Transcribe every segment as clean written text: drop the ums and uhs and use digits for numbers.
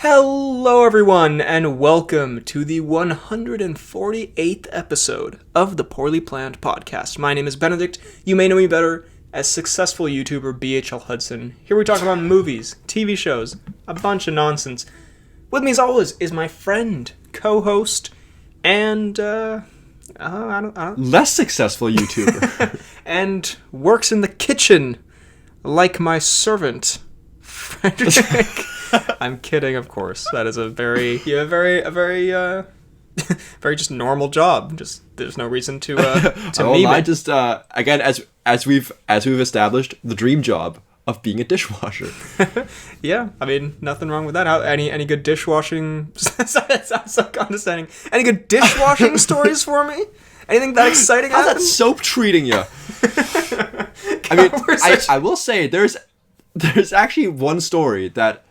Hello everyone, and welcome to the 148th episode of the Poorly Planned Podcast. My name is Benedict. You may know me better as successful YouTuber BHL Hudson. Here we talk about movies, TV shows, a bunch of nonsense. With me as always is my friend, co-host, and, I don't less successful YouTuber. and works in the kitchen like my servant, Frederick. I'm kidding, of course. That is a very just normal job. Just there's no reason to meme I it. just again as we've established, the dream job of being a dishwasher. Yeah, I mean nothing wrong with that. How any good dishwashing? That sounds so condescending. Any good dishwashing stories for me? Anything that exciting? How's that soap treating you? I mean, I will say there's actually one story that.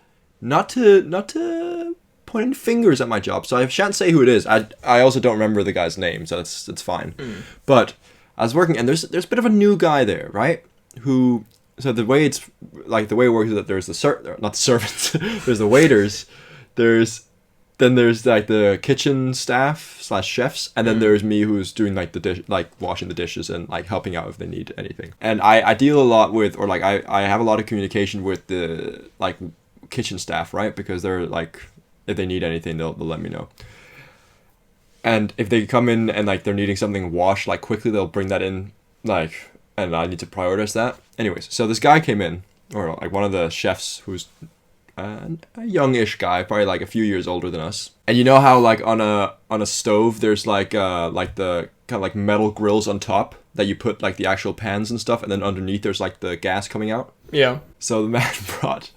Not to point any fingers at my job, so I shan't say who it is. I also don't remember the guy's name, so it's fine. But I was working, and there's a bit of a new guy there, right? So the way it works is that there's not the servants, there's the waiters, there's like the kitchen staff / chefs, and then there's me who's doing like the dish, like washing the dishes and like helping out if they need anything. And I deal a lot with, or like I have a lot of communication with the like kitchen staff, right? Because they're like, if they need anything, they'll let me know. And if they come in and like they're needing something washed like quickly, they'll bring that in, like, and I need to prioritize that. Anyways, so this guy came in, or like one of the chefs who's a youngish guy, probably like a few years older than us. And you know how like on a stove there's like the kind of like metal grills on top that you put like the actual pans and stuff, and then underneath there's like the gas coming out. Yeah. So the man brought.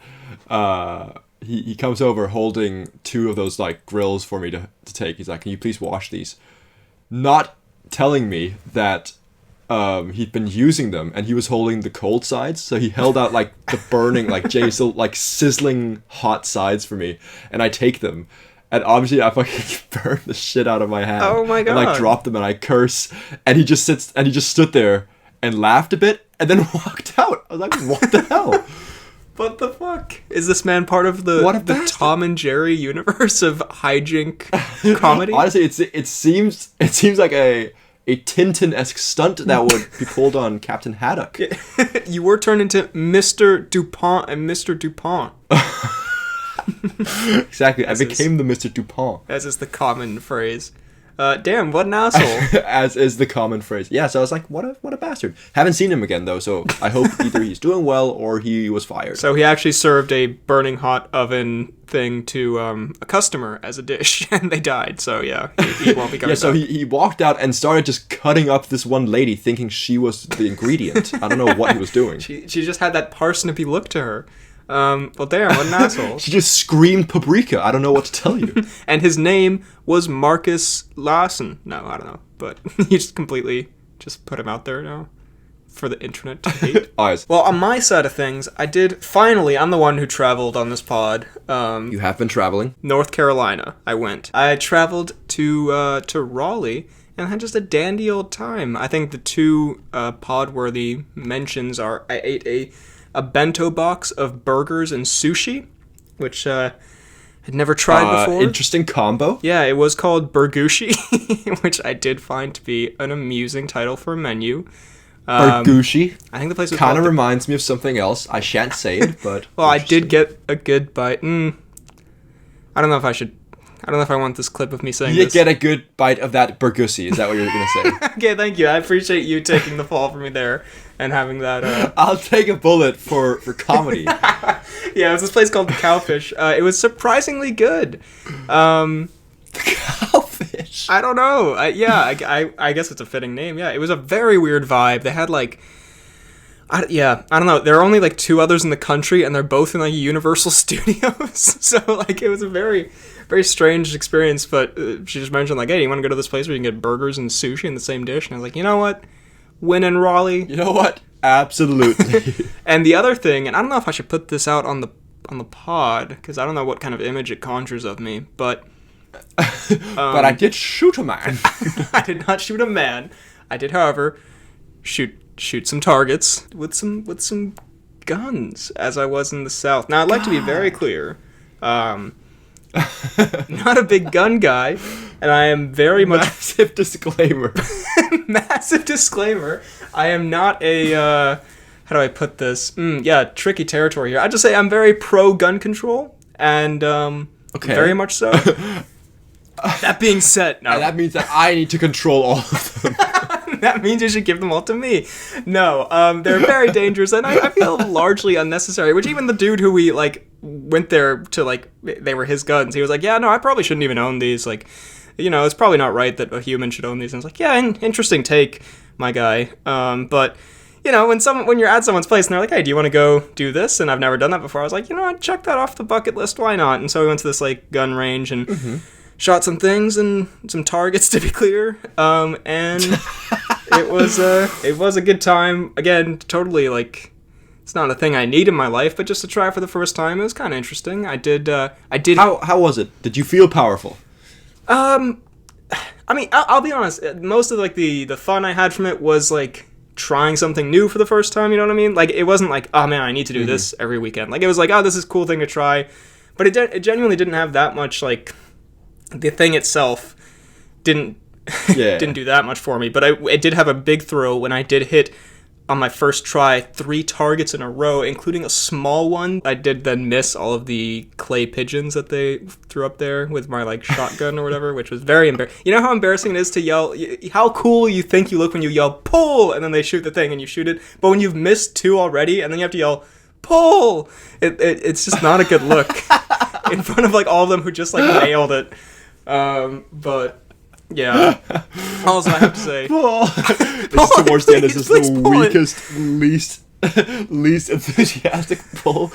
He comes over holding two of those like grills for me to take. He's like, "Can you please wash these?" Not telling me that he'd been using them and he was holding the cold sides. So he held out like the burning, like like sizzling hot sides for me, and I take them. And obviously I fucking burn the shit out of my hand. Oh my god. And like drop them and I curse, and he just stood there and laughed a bit and then walked out. I was like, what the hell? What the fuck? Is this man part of the Tom and Jerry universe of hijink comedy? Honestly, it seems like a Tintin-esque stunt that would be pulled on Captain Haddock. You were turned into Mr. Dupont and Mr. Dupont. Exactly, I became the Mr. Dupont. As is the common phrase. Damn, what an asshole. As is the common phrase. Yeah, so I was like, what a bastard. Haven't seen him again, though, so I hope either he's doing well or he was fired. So he actually served a burning hot oven thing to a customer as a dish, and they died, so yeah, he won't be coming back. So he walked out and started just cutting up this one lady, thinking she was the ingredient. I don't know what he was doing. She just had that parsnippy look to her. Well, damn, what an asshole. She just screamed paprika. I don't know what to tell you. And his name was Marcus Larson. No, I don't know. But you just completely just put him out there now for the internet to hate. Eyes. Well, on my side of things, I'm the one who traveled on this pod. You have been traveling. North Carolina, I went. I traveled to Raleigh and had just a dandy old time. I think the two pod-worthy mentions are I ate a bento box of burgers and sushi, which I'd never tried before. Interesting combo. Yeah, it was called Burgushi, which I did find to be an amusing title for a menu. Burgushi. I think the place was kind of reminds me of something else. I shan't say it, but well, I did get a good bite. I don't know if I want this clip of me saying this. You get a good bite of that burgusi. Is that what you're going to say? Okay, thank you. I appreciate you taking the fall for me there and having that. I'll take a bullet for comedy. Yeah, it was this place called the Cowfish. It was surprisingly good. The Cowfish? I don't know. I guess it's a fitting name. Yeah, it was a very weird vibe. They had like... I don't know. There are only like two others in the country, and they're both in like Universal Studios. So like it was a very, very strange experience. But she just mentioned like, hey, you want to go to this place where you can get burgers and sushi in the same dish? And I was like, you know what? When in Raleigh. You know what? Absolutely. And the other thing, and I don't know if I should put this out on the pod because I don't know what kind of image it conjures of me, but but I did shoot a man. I did not shoot a man. I did, however, shoot some targets with some guns as I was in the South. Now, I'd like to be very clear. not a big gun guy, and I am very much... Massive disclaimer. Massive disclaimer. I am not a... how do I put this? Tricky territory here. I just say I'm very pro-gun control, and very much so. That being said... No. And that means that I need to control all of them. That means you should give them all to me. No, they're very dangerous, and I feel largely unnecessary, which even the dude who we, went there to, they were his guns, he was like, yeah, no, I probably shouldn't even own these, it's probably not right that a human should own these, and I was like, yeah, interesting take, my guy, but... when you're at someone's place and they're like, hey, do you want to go do this? And I've never done that before. I was like, I'd check that off the bucket list. Why not? And so we went to this gun range and shot some things and some targets, to be clear. And it was a good time. Again, totally it's not a thing I need in my life, but just to try it for the first time, it was kind of interesting. I did. How was it? Did you feel powerful? I mean, I'll be honest. Most of the fun I had from it was trying something new for the first time, you know what I mean? It wasn't oh man, I need to do this every weekend. It was oh, this is a cool thing to try. But it genuinely didn't have that much, the thing itself didn't do that much for me. But it did have a big thrill when I did hit, on my first try, 3 targets in a row, including a small one. I did then miss all of the clay pigeons that they threw up there with my shotgun or whatever, which was very embarrassing. You know how embarrassing it is to yell, how cool you think you look when you yell pull, and then they shoot the thing and you shoot it, but when you've missed 2 already and then you have to yell pull, it's just not a good look in front of all of them who just nailed it. But yeah. Also, I have to say, This towards the end is just the weakest, least enthusiastic pull.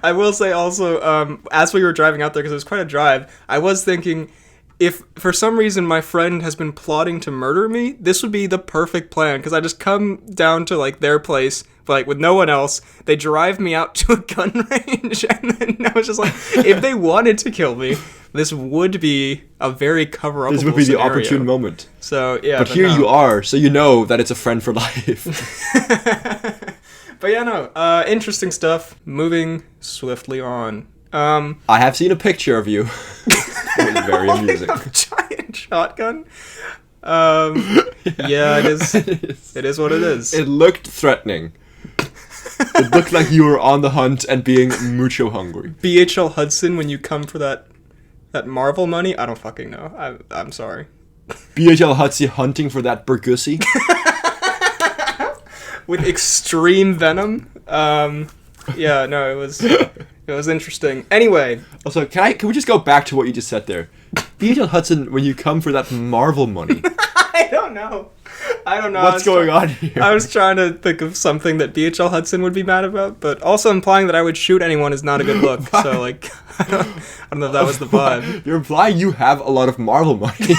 I will say also, as we were driving out there, because it was quite a drive, I was thinking, if for some reason my friend has been plotting to murder me, this would be the perfect plan, because I just come down to their place, with no one else, they drive me out to a gun range, and then I was just if they wanted to kill me, this would be a very cover-up. This would be the opportune moment. So yeah, but here you are, so you know that it's a friend for life. But yeah, no, interesting stuff. Moving swiftly on. I have seen a picture of you. It was very amusing. A giant shotgun. Yeah, it is. It is what it is. It looked threatening. It looked like you were on the hunt and being mucho hungry. BHL Hudson, when you come for that Marvel money, I don't fucking know. I'm sorry. BHL Hudson hunting for that Bergussi. With extreme venom. Yeah, no, it was interesting. Anyway. Also, can we just go back to what you just said there? BHL Hudson, when you come for that Marvel money. I don't know. What's going on here? I was trying to think of something that BHL Hudson would be mad about, but also implying that I would shoot anyone is not a good look. So, I don't know if that was the vibe. You're implying you have a lot of Marvel money.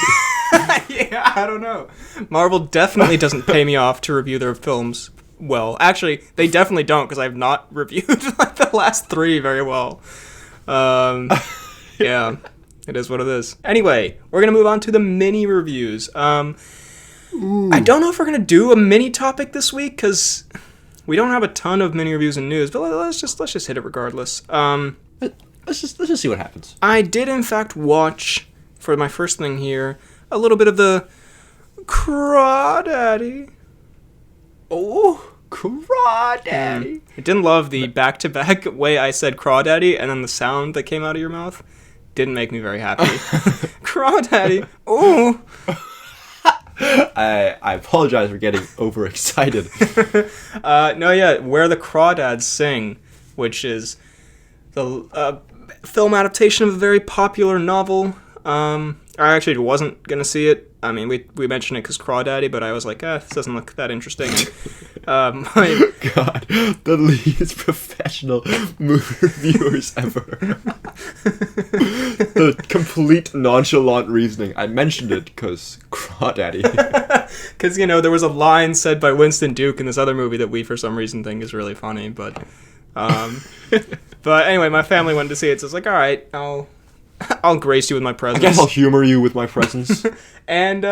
Yeah, I don't know. Marvel definitely doesn't pay me off to review their films well. Actually, they definitely don't, because I've not reviewed the last 3 very well. Yeah, it is what it is. Anyway, we're going to move on to the mini reviews. I don't know if we're going to do a mini topic this week, because we don't have a ton of mini reviews and news, but let's just hit it regardless. Let's just see what happens. I did, in fact, watch, for my first thing here, a little bit of the Crawdaddy. Oh, Crawdaddy. I didn't love the back-to-back way I said Crawdaddy, and then the sound that came out of your mouth didn't make me very happy. Crawdaddy. Oh. I apologize for getting overexcited. No, yeah, Where the Crawdads Sing, which is the film adaptation of a very popular novel. I actually wasn't going to see it. I mean, we mentioned it because Crawdaddy, but I was like, this doesn't look that interesting. God, the least professional movie reviewers ever. The complete nonchalant reasoning. I mentioned it because Crawdaddy. Because, there was a line said by Winston Duke in this other movie that we, for some reason, think is really funny. But anyway, my family went to see it, so I was like, all right, I'll grace you with my presence. I guess I'll humor you with my presence. And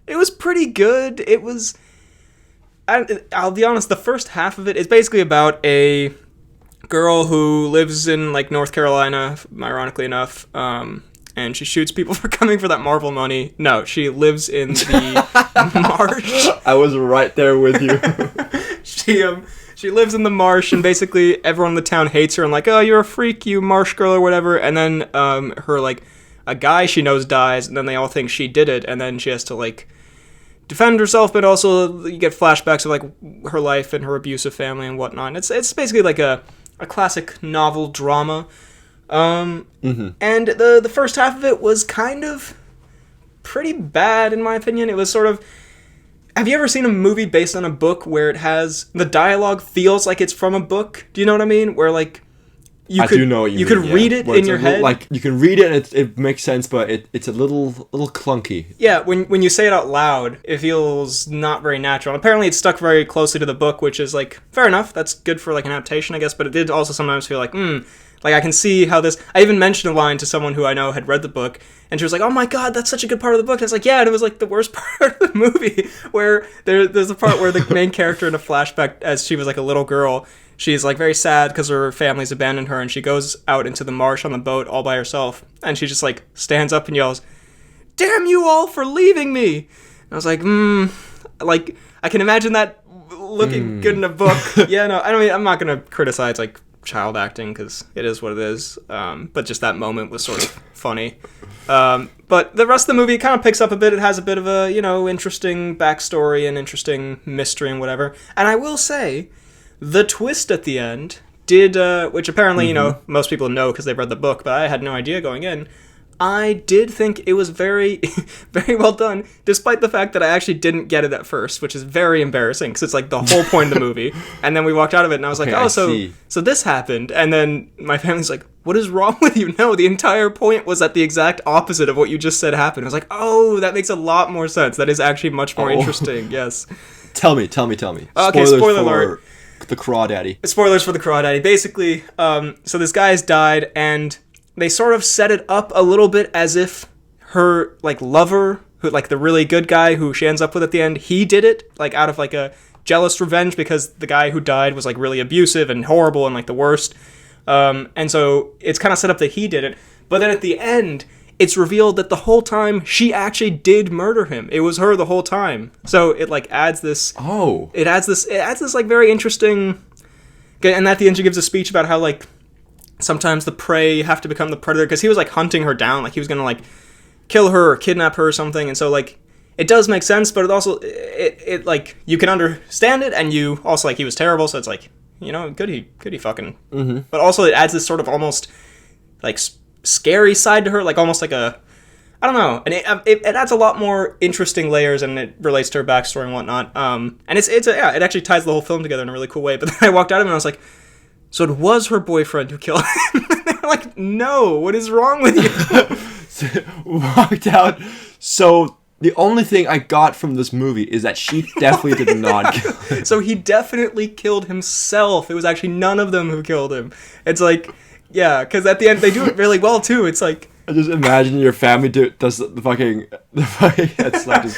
it was pretty good. It was... I'll be honest, the first half of it is basically about a girl who lives in like North Carolina, ironically enough, and she shoots people for coming for that Marvel money. No, she lives in the marsh. I was right there with you. She lives in the marsh, and basically everyone in the town hates her and like, oh, you're a freak, you marsh girl or whatever. And then her like a guy she knows dies, and then they all think she did it, and then she has to like defend herself, but also you get flashbacks of like her life and her abusive family and whatnot. And it's basically like a classic novel drama. And the first half of it was kind of pretty bad in my opinion. It was sort of, have you ever seen a movie based on a book where it has the dialogue feels like it's from a book? Do you know what I mean? Where like you could read it in your head. Like you can read it and it makes sense, but it's a little clunky. Yeah, when you say it out loud, it feels not very natural. And apparently, it's stuck very closely to the book, which is like fair enough. That's good for like an adaptation, I guess. But it did also sometimes feel like like I can see how this. I even mentioned a line to someone who I know had read the book, and she was like, "Oh my god, that's such a good part of the book." And I was like, "Yeah," and it was like the worst part of the movie, where there's a part where the main character in a flashback, as she was like a little girl, she's like very sad because her family's abandoned her, and she goes out into the marsh on the boat all by herself, and she just like stands up and yells, "Damn you all for leaving me!" And I was like, like I can imagine that looking good in a book. Yeah, no, I'm not gonna criticize like child acting because it is what it is, but just that moment was sort of funny. But the rest of the movie kind of picks up a bit. It has a bit of a interesting backstory and interesting mystery and whatever. And I will say, the twist at the end did, which apparently most people know because they've read the book, but I had no idea going in. I did think it was very, very well done, despite the fact that I actually didn't get it at first, which is very embarrassing, because it's like the whole point of the movie. And then we walked out of it, and I was like, so this happened. And then my family's like, what is wrong with you? No, the entire point was that the exact opposite of what you just said happened. I was like, oh, that makes a lot more sense. That is actually much more interesting, yes. Tell me. Okay, spoiler alert. The Crawdaddy. Spoilers for the Crawdaddy. Basically, so this guy has died, and they sort of set it up a little bit as if her, like, lover, who, like, the really good guy who she ends up with at the end, he did it, like, out of, like, a jealous revenge because the guy who died was, like, really abusive and horrible and, like, the worst. And so it's kind of set up that he did it. But then at the end, it's revealed that the whole time she actually did murder him. It was her the whole time. So it, like, adds this... Oh. It adds this, like, very interesting... And at the end, she gives a speech about how, like, sometimes the prey have to become the predator, because he was like hunting her down, like he was gonna like kill her or kidnap her or something. And so like it does make sense, but it also it like you can understand it, and you also like he was terrible, so it's like good he fucking but also it adds this sort of almost like scary side to her, like almost like a I don't know, and it adds a lot more interesting layers, and it relates to her backstory and whatnot. And it actually ties the whole film together in a really cool way. But then I walked out of it and I was like, so it was her boyfriend who killed him. They're like, no, what is wrong with you? Walked out. So the only thing I got from this movie is that she definitely did not kill him. So he definitely killed himself. It was actually none of them who killed him. It's like, yeah, because at the end they do it really well too. It's like, I just imagine your family does the fucking it's like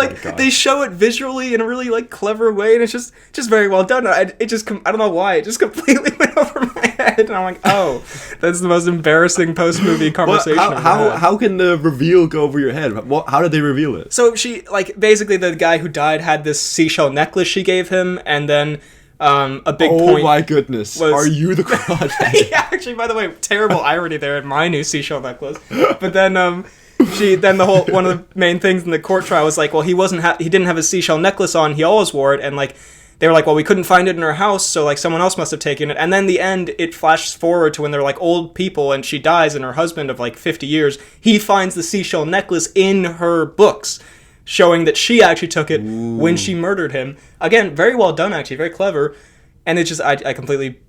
because they show it visually in a really like clever way, and it's just very well done. I don't know why it just completely went over my head, and I'm like, oh, that's the most embarrassing post movie conversation. How can the reveal go over your head? How did they reveal it? So she basically the guy who died had this seashell necklace she gave him, and then. A big point. Oh my goodness! Are you the Crawdad? Yeah, actually, by the way, terrible irony there in my new seashell necklace. But then, the whole one of the main things in the court trial was like, well, he didn't have his seashell necklace on. He always wore it, and like they were like, well, we couldn't find it in her house, so like someone else must have taken it. And then the end, it flashes forward to when they're like old people, and she dies, and her husband of like 50 years, he finds the seashell necklace in her books, showing that she actually took it when she murdered him. Again, very well done, actually, very clever. And it's just, I completely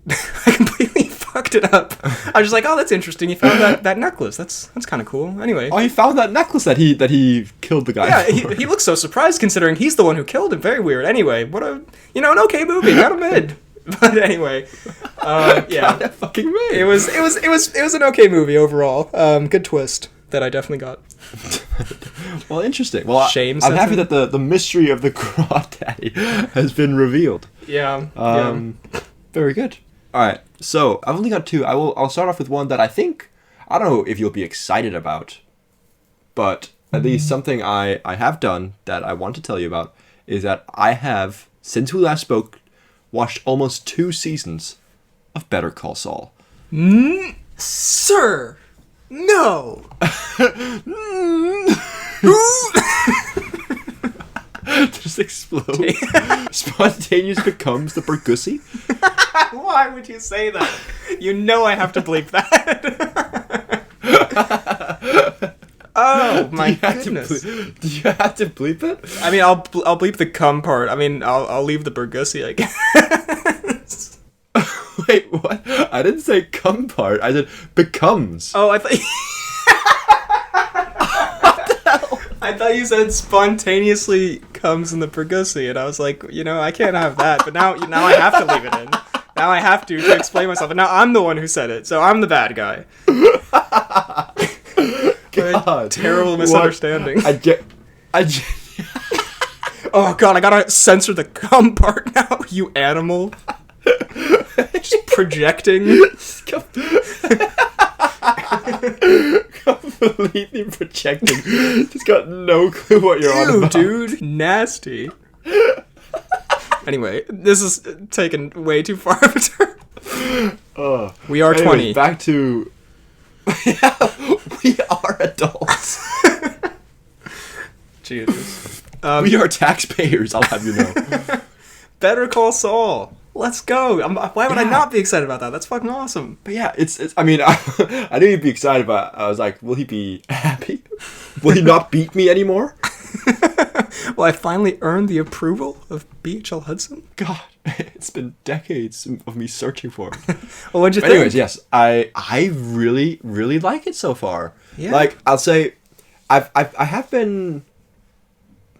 fucked it up. I was just like, oh, that's interesting. You found that necklace. That's kind of cool. Anyway. Oh, he found that necklace that he killed the guy. Yeah, he looks so surprised considering he's the one who killed him. Very weird. Anyway, what an okay movie. Got a mid. But anyway, yeah, that fucking mid. It was an okay movie overall. Good twist that I definitely got. Well, interesting. Well, I'm happy that the mystery of the Crawdaddy has been revealed. Yeah. Very good. All right. So I've only got two. I'll start off with one that I don't know if you'll be excited about, but at least something I have done that I want to tell you about is that I have, since we last spoke, watched almost 2 seasons of Better Call Saul. Sir, no. Just explode. Spontaneous becomes the Bergussi. Why would you say that? You know I have to bleep that. Oh my goodness! Do you have to bleep it? I mean, I'll bleep the cum part. I mean, I'll leave the Bergussi, I guess. Wait, what? I didn't say cum part. I said becomes. Oh, I thought. What the hell? I thought you said spontaneously comes in the Bergussi, and I was like, I can't have that. But now I have to leave it in. Now I have to explain myself, and now I'm the one who said it, so I'm the bad guy. God, terrible misunderstanding. Oh god, I gotta censor the cum part now, you animal. Just projecting. Completely projecting. Just got no clue what you're on about. Dude, nasty. Anyway, this is taken way too far of a turn. We are 20. Back to... we are adults. Jesus. We are taxpayers, I'll have you know. Better Call Saul. Let's go. Why would I not be excited about that? That's fucking awesome. But yeah, it's I mean, I knew he'd be excited, but I was like, will he be happy? Will he not beat me anymore? Well, I finally earned the approval of BHL Hudson. God, it's been decades of me searching for it. Well, what'd you think? Anyways, yes, I really, really like it so far. Yeah. Like, I'll say, I have been,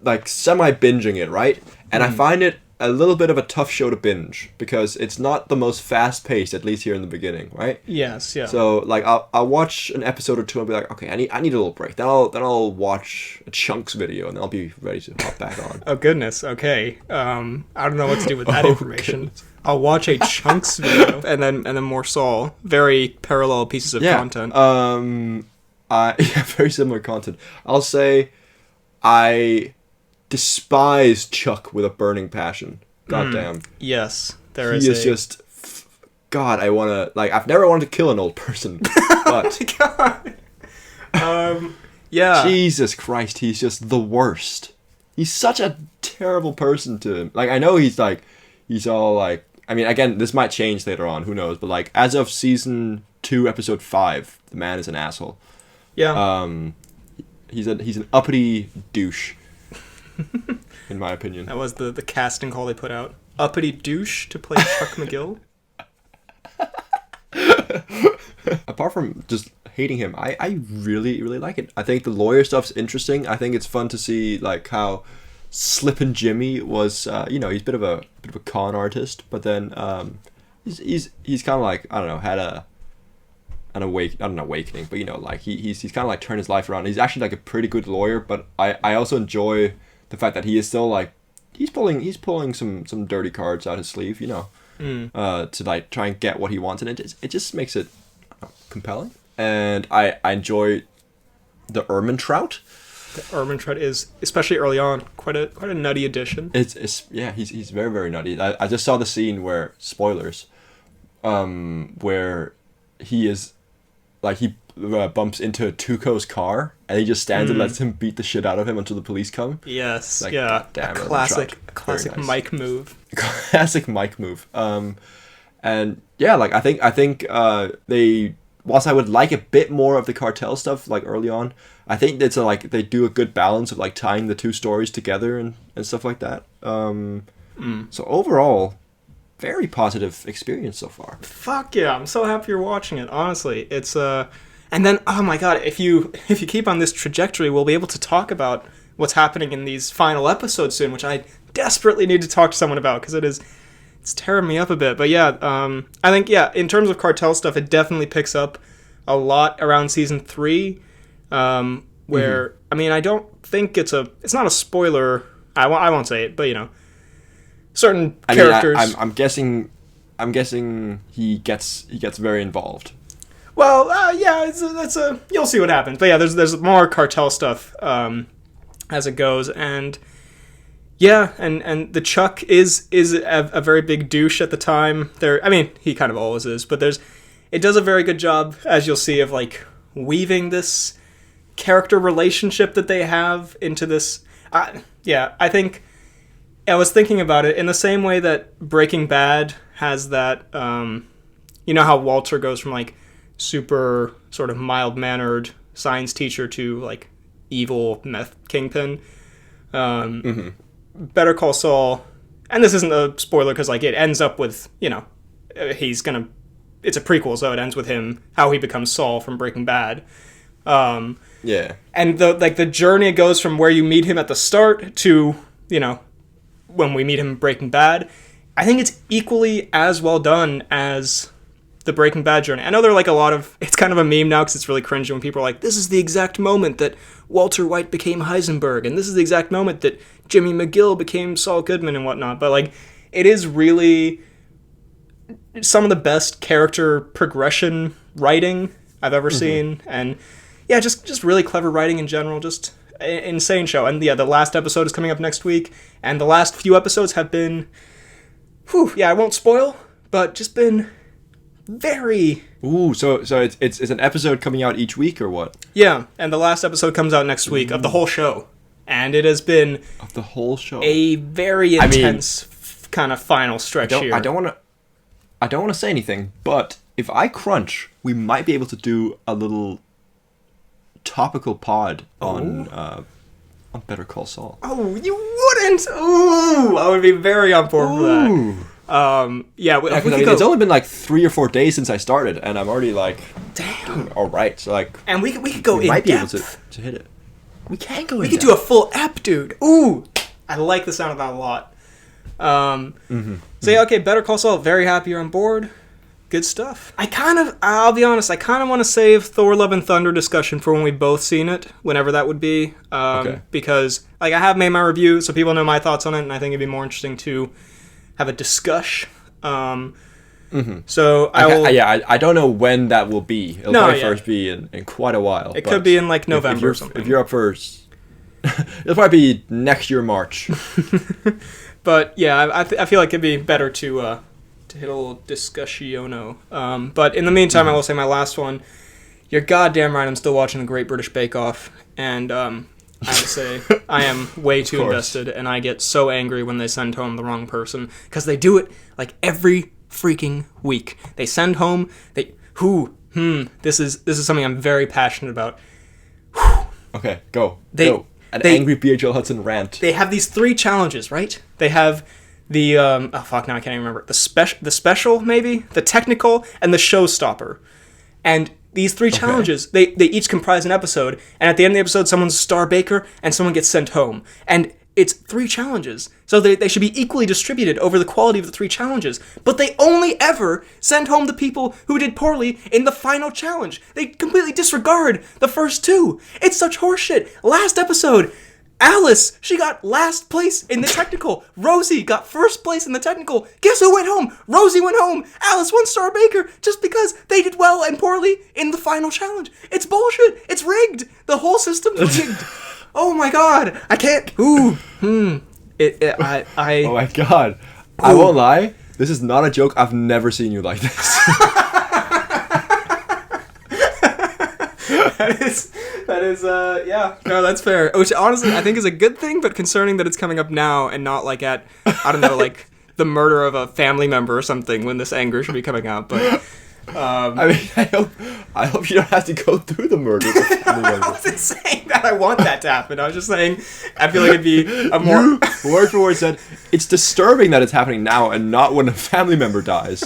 like, semi-binging it, right? And I find it a little bit of a tough show to binge because it's not the most fast-paced, at least here in the beginning, right? Yes, yeah. So, like, I'll watch an episode or two and be like, okay, I need a little break. Then I'll watch a Chunks video and then I'll be ready to hop back on. Oh goodness, okay. I don't know what to do with that information. Goodness. I'll watch a Chunks video and then more Saul. Very parallel pieces of content. Very similar content. I'll say I despise Chuck with a burning passion. Goddamn. Yes, he is just. God, I've never wanted to kill an old person, but. Oh my God. Yeah. Jesus Christ, he's just the worst. He's such a terrible person to him. Like, I know he's all like, I mean, again, this might change later on, who knows, but like, as of season 2, episode 5, the man is an asshole. Yeah. He's an uppity douche. In my opinion. That was the casting call they put out. Uppity douche to play Chuck McGill. Apart from just hating him, I really, really like it. I think the lawyer stuff's interesting. I think it's fun to see like how Slippin' Jimmy was, he's a bit of a con artist, but then he's kind of like, I don't know, had not an awakening, but like he's kind of like turned his life around. He's actually like a pretty good lawyer, but I also enjoy the fact that he is still like he's pulling some dirty cards out his sleeve, to like try and get what he wants, and it just makes it compelling. And I enjoy the Ermine Trout. The Ermine Trout is, especially early on, quite a nutty addition. It's he's very, very nutty. I just saw the scene where, spoilers, where he is like he bumps into Tuco's car and he just stands and lets him beat the shit out of him until the police come. Yes, like, yeah, damn, a classic nice. Mike move. Classic Mike move. And yeah, like I think they, whilst I would like a bit more of the cartel stuff like early on, I think it's like they do a good balance of like tying the two stories together and stuff like that. So overall, very positive experience so far. Fuck yeah, I'm so happy you're watching it. Honestly, it's and then oh my god, if you keep on this trajectory, we'll be able to talk about what's happening in these final episodes soon, which I desperately need to talk to someone about because it's tearing me up a bit. But yeah, I think in terms of cartel stuff, it definitely picks up a lot around season 3, where I mean, I don't think it's not a spoiler. I won't say it, but certain characters. I'm guessing. I'm guessing he gets very involved. Well, yeah, you'll see what happens. But yeah, there's more cartel stuff as it goes, and yeah, and the Chuck is a very big douche at the time. I mean, he kind of always is, but it does a very good job, as you'll see, of like weaving this character relationship that they have into this. Yeah, I think I was thinking about it in the same way that Breaking Bad has that. You know how Walter goes from like super sort of mild-mannered science teacher to like evil meth kingpin. Better Call Saul, and this isn't a spoiler because like it ends up with, you know, it's a prequel, so it ends with him, how he becomes Saul from Breaking Bad. Yeah. And the journey it goes from where you meet him at the start to, you know, when we meet him in Breaking Bad, I think it's equally as well done as the Breaking Bad journey. I know there are like a lot of, it's kind of a meme now because it's really cringy when people are like, this is the exact moment that Walter White became Heisenberg, and this is the exact moment that Jimmy McGill became Saul Goodman and whatnot. But like, it is really some of the best character progression writing I've ever seen, and yeah, just really clever writing in general. Just insane show. And yeah, the last episode is coming up next week, and the last few episodes have been, yeah, I won't spoil, but just been very... Ooh, so it's an episode coming out each week or what? Yeah, and the last episode comes out next week of the whole show, and it has been of the whole show a very intense kind of final stretch here. I don't want to say anything, but if I crunch, we might be able to do a little topical pod on Better Call Saul. Oh, you wouldn't? Ooh, I would be very on board for that. Yeah, it's only been like 3 or 4 days since I started, and I'm already like, damn, all right. So like, and we could go in might depth. be able to hit it. We can go. We could do a full ep, dude. Ooh, I like the sound of that a lot. So yeah, okay, Better Call Saul. Very happy you're on board. Good stuff. I'll be honest, I kind of want to save Thor: Love and Thunder discussion for when we both seen it, whenever that would be. Because like I have made my review, so people know my thoughts on it, and I think it'd be more interesting to have a discussion. So I don't know when that will be. It'll probably first be in quite a while. It could be in like November or something. If you're up first, it'll probably be next year March. But yeah, I feel like it'd be better to hit a little discussiono. But in the meantime, I will say my last one. You're goddamn right, I'm still watching the Great British Bake Off, and I have to say, I am way too invested, and I get so angry when they send home the wrong person, because they do it like every freaking week. They send home, this is something I'm very passionate about. Okay, go. Angry BHL Hudson rant. They have these 3 challenges, right? They have the, now I can't even remember. The special, maybe? The technical, and the showstopper. And these 3 challenges, they each comprise an episode, and at the end of the episode, someone's a star baker, and someone gets sent home. And it's 3 challenges. So they should be equally distributed over the quality of the 3 challenges. But they only ever send home the people who did poorly in the final challenge. They completely disregard the first 2. It's such horseshit. Last episode, Alice, she got last place in the technical. Rosie got first place in the technical. Guess who went home? Rosie went home. Alice 1-star baker just because they did well and poorly in the final challenge. It's bullshit. It's rigged. The whole system's rigged. Oh my god. I can't. Oh my god. I won't lie. This is not a joke. I've never seen you like this. That is, yeah. No, that's fair. Which, honestly, I think is a good thing, but concerning that it's coming up now and not, like, at, I don't know, like, the murder of a family member or something when this anger should be coming out, but... I mean, I hope you don't have to go through the murder of a family member. I wasn't saying that I want that to happen. I was just saying, I feel like it'd be a more... You, word for word, said, it's disturbing that it's happening now and not when a family member dies.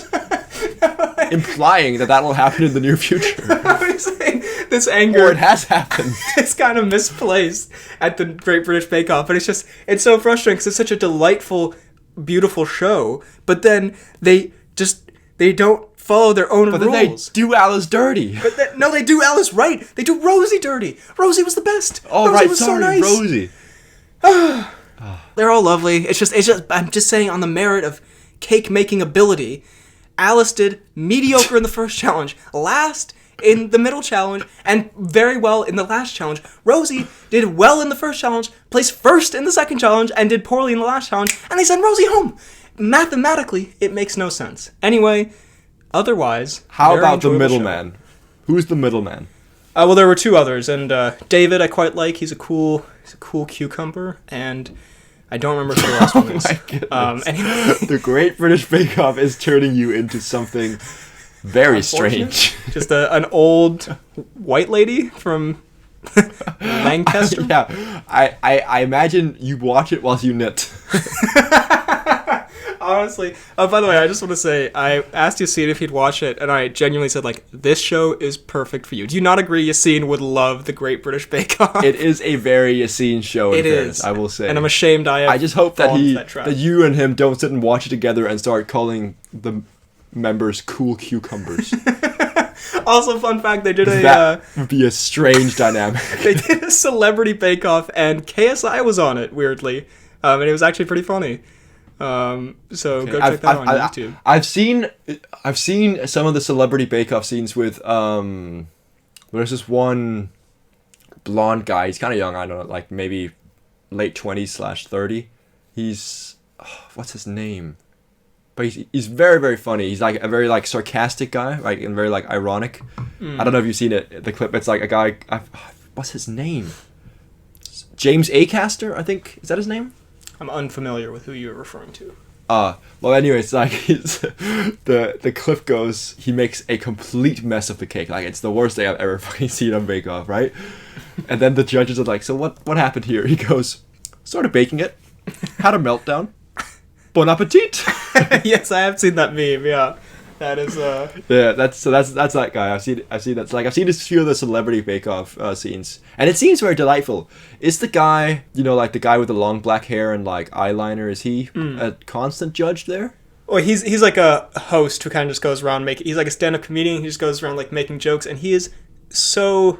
Implying that will happen in the near future. I was saying, this anger... Or it has happened. It's kind of misplaced at the Great British Bake Off, but it's so frustrating because it's such a delightful, beautiful show, but then they don't follow their own rules. But then they do Alice dirty. But no, they do Alice right. They do Rosie dirty. Rosie was the best. Oh, Rosie right, was sorry, so nice. Rosie. They're all lovely. It's just, I'm just saying on the merit of cake making ability, Alice did mediocre in the first challenge, last in the middle challenge, and very well in the last challenge. Rosie did well in the first challenge, placed first in the second challenge, and did poorly in the last challenge, and they sent Rosie home. Mathematically, it makes no sense. Anyway, otherwise, how about the middleman? Who's the middleman? Well, there were two others, and David I quite like. He's a cool cucumber, and I don't remember who the last one is. Oh my goodness. Anyway. The Great British Bake Off is turning you into something very strange. Just an old white lady from Lancaster. Yeah, I imagine you watch it whilst you knit. Honestly. Oh, by the way, I just want to say, I asked Yassine if he'd watch it, and I genuinely said, like, this show is perfect for you. Do you not agree Yassine would love the Great British Bake Off? It is a very Yassine show, in fairness, I will say. And I'm ashamed I just hope that you and him don't sit and watch it together and start calling the members cool cucumbers. Also, fun fact, they did that would be a strange dynamic. They did a celebrity bake-off, and KSI was on it, weirdly. And it was actually pretty funny. So okay. Go check that out on YouTube. I've seen some of the celebrity bake-off scenes with there's this one blonde guy. He's kind of young. I don't know, like maybe late 20s/30. He's what's his name? But he's very, very funny. He's like a very like sarcastic guy, like and very like ironic. I don't know if you've seen it. The clip. It's like a guy. What's his name? James Acaster, I think. Is that his name? I'm unfamiliar with who you're referring to. Well, anyway, it's like the clip goes. He makes a complete mess of the cake. Like it's the worst thing I've ever fucking seen on Bake Off, right? And then the judges are like, "So what happened here?" He goes, "Started baking it, had a meltdown. Bon appetit." Yes, I have seen that meme. Yeah, that is. Yeah, that's that guy. I've seen that. Like I've seen a few of the celebrity Bake Off scenes, and it seems very delightful. Is the guy, like the guy with the long black hair and like eyeliner? Is he a constant judge there? Well, he's like a host who kind of just goes around making. He's like a stand-up comedian. He just goes around like making jokes, and he is so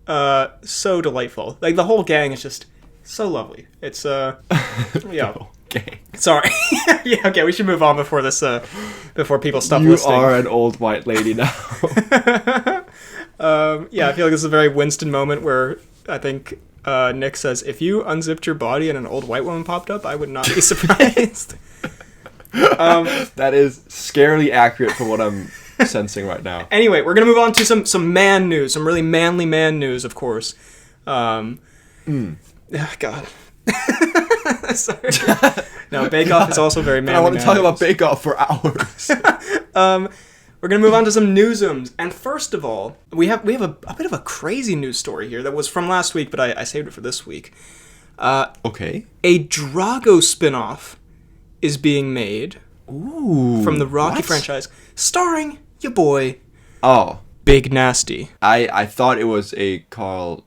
delighttul. Like the whole gang is just so lovely. It's yeah. Okay. Sorry. Yeah, okay, we should move on before people stop listening. You are an old white lady now. Yeah, I feel like this is a very Winston moment where I think Nick says, if you unzipped your body and an old white woman popped up, I would not be surprised. That is scarily accurate for what I'm sensing right now. Anyway, we're going to move on to some man news, some really manly man news, of course. God. Sorry. No, Bake Off is also very manly. I want to talk about Bake Off for hours. We're going to move on to some newsums. And first of all, we have a bit of a crazy news story here that was from last week, but I saved it for this week. Okay. A Drago spinoff is being made. Ooh. From the Rocky franchise, starring your boy. Oh. Big Nasty. I thought it was a Carl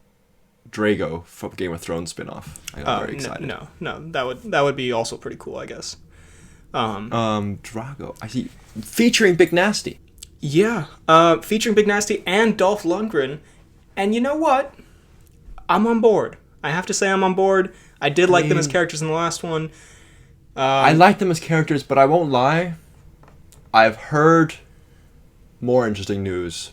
Drago from Game of Thrones spinoff. I got very excited. No, that would be also pretty cool, I guess. Drago. I see. Featuring Big Nasty. Yeah, featuring Big Nasty and Dolph Lundgren. And you know what? I'm on board. I have to say I'm on board. I did like them as characters in the last one. I like them as characters, but I won't lie. I've heard more interesting news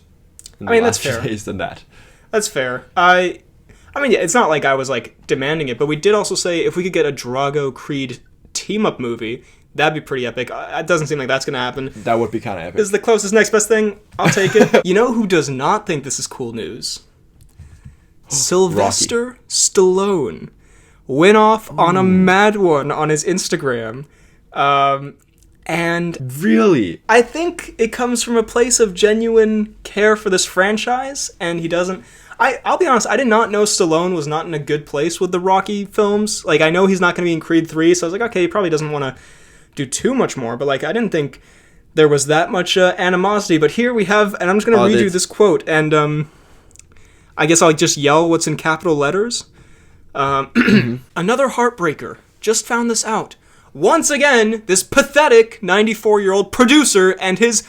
in the last few days than that. That's fair. I mean, yeah, it's not like I was, like, demanding it, but we did also say if we could get a Drago-Creed team-up movie, that'd be pretty epic. It doesn't seem like that's going to happen. That would be kind of epic. This is the closest next best thing. I'll take it. You know who does not think this is cool news? Sylvester Stallone went off on a mad one on his Instagram. And really, I think it comes from a place of genuine care for this franchise, and he doesn't... I'll be honest, I did not know Stallone was not in a good place with the Rocky films. Like, I know he's not going to be in Creed 3, so I was like, okay, he probably doesn't want to do too much more, but, like, I didn't think there was that much animosity. But here we have, and I'm just going to read you this quote, and I guess I'll just yell what's in capital letters. Another heartbreaker. Just found this out. Once again, this pathetic 94-year-old producer and his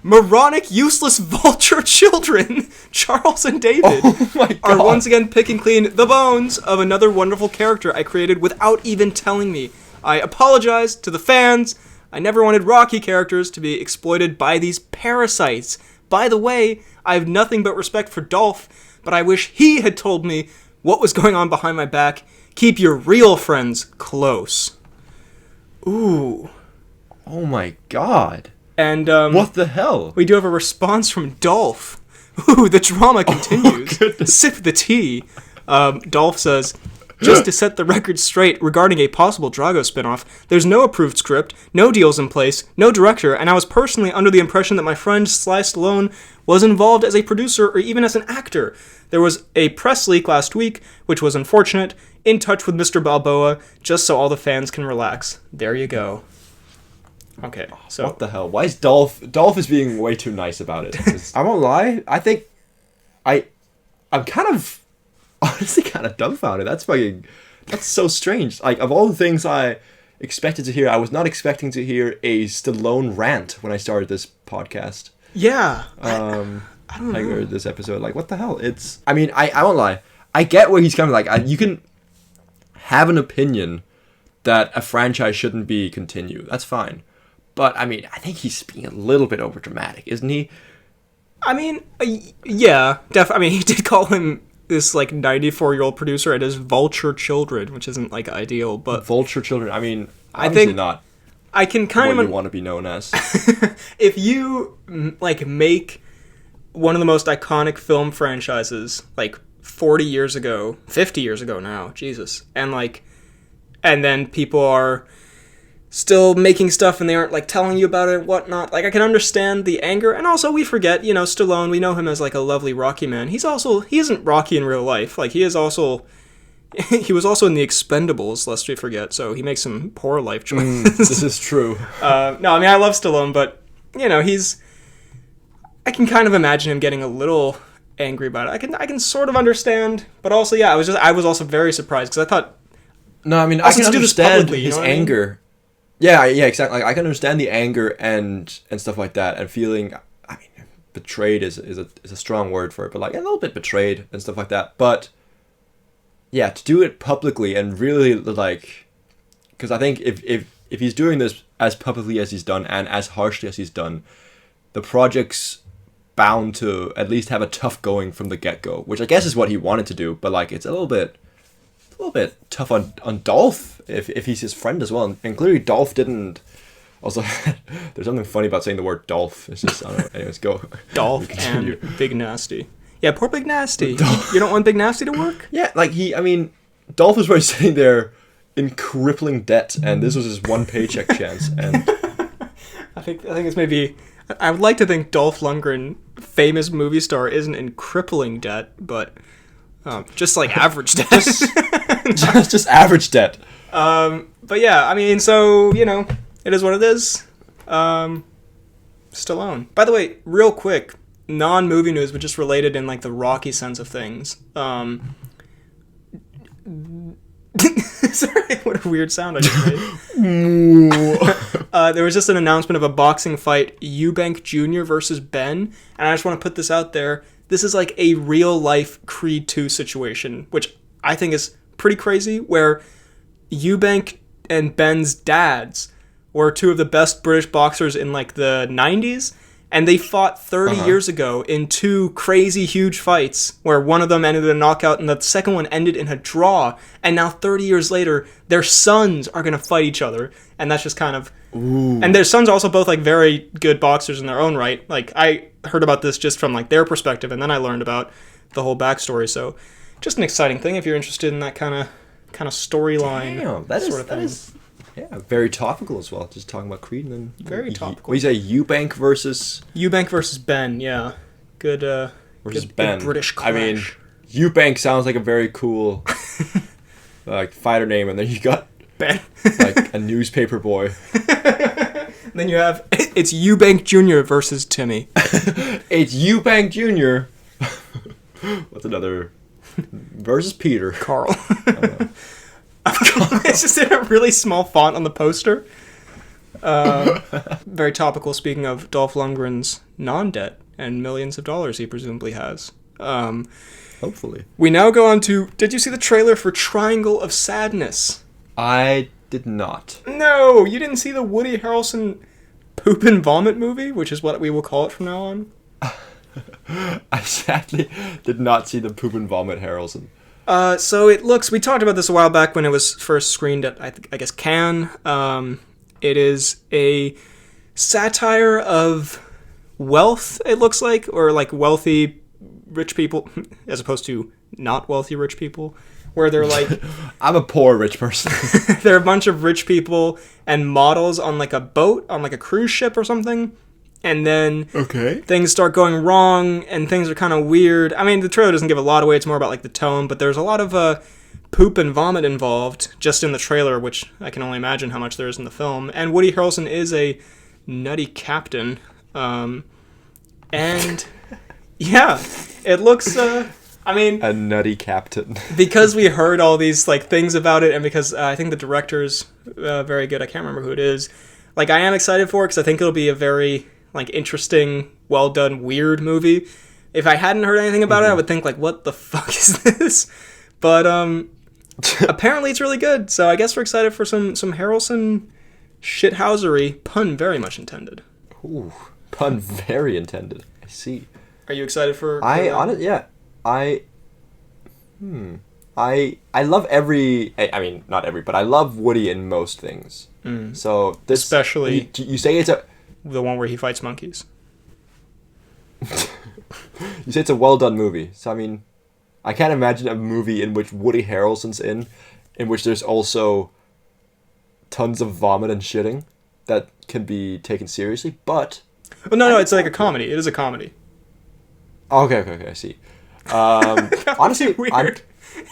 moronic, useless vulture children, Charles and David, are once again picking clean the bones of another wonderful character I created without even telling me. I apologize to the fans I never wanted Rocky characters to be exploited by these parasites. By the way, I have nothing but respect for Dolph, but I wish he had told me what was going on behind my back. Keep your real friends close. Ooh. Oh my god. And, what the hell? We do have a response from Dolph. Ooh, the drama continues. Sip the tea. Dolph says, just to set the record straight regarding a possible Drago spinoff, there's no approved script, no deals in place, no director, and I was personally under the impression that my friend Sly Stallone was involved as a producer or even as an actor. There was a press leak last week, which was unfortunate. In touch with Mr. Balboa, just so all the fans can relax. There you go. Okay, so... What the hell? Why is Dolph... Dolph is being way too nice about it. I won't lie. I think... I'm kind of... Honestly kind of dumbfounded. That's so strange. Like, of all the things I expected to hear, I was not expecting to hear a Stallone rant when I started this podcast. Yeah. I don't know. Or this episode. Like, what the hell? It's... I mean, I won't lie. I get where he's coming. Like, you can have an opinion that a franchise shouldn't be continued. That's fine. But, I mean, I think he's being a little bit overdramatic, isn't he? I mean, yeah, I mean, he did call him this, like, 94-year-old producer and his vulture children, which isn't, like, ideal, but... Vulture children, I mean, I think not I can kind what of... you want to be known as. If you, like, make one of the most iconic film franchises, like, 40 years ago, 50 years ago now, Jesus, and, like, and then people are... still making stuff and they aren't, like, telling you about it and whatnot. Like, I can understand the anger. And also, we forget, you know, Stallone, we know him as, like, a lovely Rocky man. He isn't Rocky in real life. Like, he was also in The Expendables, lest we forget. So he makes some poor life choices. This is true. No, I mean, I love Stallone, but, you know, I can kind of imagine him getting a little angry about it. I can sort of understand, but also, yeah, I was also very surprised because I thought... No, I mean, I can understand his anger. Yeah, exactly. Like, I can understand the anger and stuff like that, and feeling. I mean, betrayed is a strong word for it, but like a little bit betrayed and stuff like that. But yeah, to do it publicly and really like, because I think if he's doing this as publicly as he's done and as harshly as he's done, the project's bound to at least have a tough going from the get-go, which I guess is what he wanted to do. But like, it's a little bit tough on Dolph if he's his friend as well, and clearly Dolph didn't. Also, there's something funny about saying the word Dolph. It's just, I don't know. Anyways, go. Dolph and Big Nasty. Yeah, poor Big Nasty. You don't want Big Nasty to work? Yeah, like Dolph was probably sitting there in crippling debt, and this was his one paycheck chance. And I think it's maybe. I would like to think Dolph Lundgren, famous movie star, isn't in crippling debt, but. Just like average debt. just average debt. But yeah, I mean, so, you know, it is what it is. Stallone. By the way, real quick, non-movie news, but just related in, like, the Rocky sense of things. Sorry, what a weird sound I just made. There was just an announcement of a boxing fight, Eubank Jr. versus Benn, and I just want to put this out there. This is like a real-life Creed 2 situation, which I think is pretty crazy, where Eubank and Benn's dads were two of the best British boxers in, like, the 90s, and they fought 30 years ago in two crazy, huge fights, where one of them ended in a knockout and the second one ended in a draw, and now 30 years later, their sons are going to fight each other, and that's just kind of... Ooh. And their sons are also both, like, very good boxers in their own right. Like, I heard about this just from, like, their perspective, and then I learned about the whole backstory. So, just an exciting thing if you're interested in that kind of storyline. Damn, that is very topical as well. Just talking about Creed and then very topical. What do you say, Eubank versus Benn? Yeah, good. Versus good, Benn. Good British clash. I mean, Eubank sounds like a very cool like fighter name, and then you got Benn, like a newspaper boy. And then you have it's Eubank Jr. versus Timmy. It's Eubank Jr. What's another versus Peter? Carl. It's just in a really small font on the poster. Very topical, speaking of Dolph Lundgren's non-debt and millions of dollars he presumably has. Hopefully. We now go on to, did you see the trailer for Triangle of Sadness? I did not. No, you didn't see the Woody Harrelson poop and vomit movie, which is what we will call it from now on. I sadly did not see the poop and vomit Harrelson. So it looks. We talked about this a while back when it was first screened at I guess Cannes. It is a satire of wealth. It looks like, or like wealthy rich people, as opposed to not wealthy rich people, where they're like, I'm a poor rich person. They're a bunch of rich people and models on like a boat, on like a cruise ship or something. And then things start going wrong and things are kind of weird. I mean, the trailer doesn't give a lot away. It's more about like the tone, but there's a lot of poop and vomit involved just in the trailer, which I can only imagine how much there is in the film. And Woody Harrelson is a nutty captain. And yeah, it looks, a nutty captain. Because we heard all these like things about it, and because I think the director's very good. I can't remember who it is. Like, I am excited for it because I think it'll be a very like interesting, well done, weird movie. If I hadn't heard anything about it, I would think like, what the fuck is this? But apparently it's really good. So I guess we're excited for some Harrelson shithousery, pun very much intended. Ooh, pun very intended. I see. Are you excited for I love I mean, not every, but I love Woody in most things. So this, especially you say it's the one where he fights monkeys. You say it's a well done movie. So I mean, I can't imagine a movie in which Woody Harrelson's in which there's also tons of vomit and shitting that can be taken seriously. But no, it's like a comedy. It is a comedy. Okay, I see. Honestly, weird.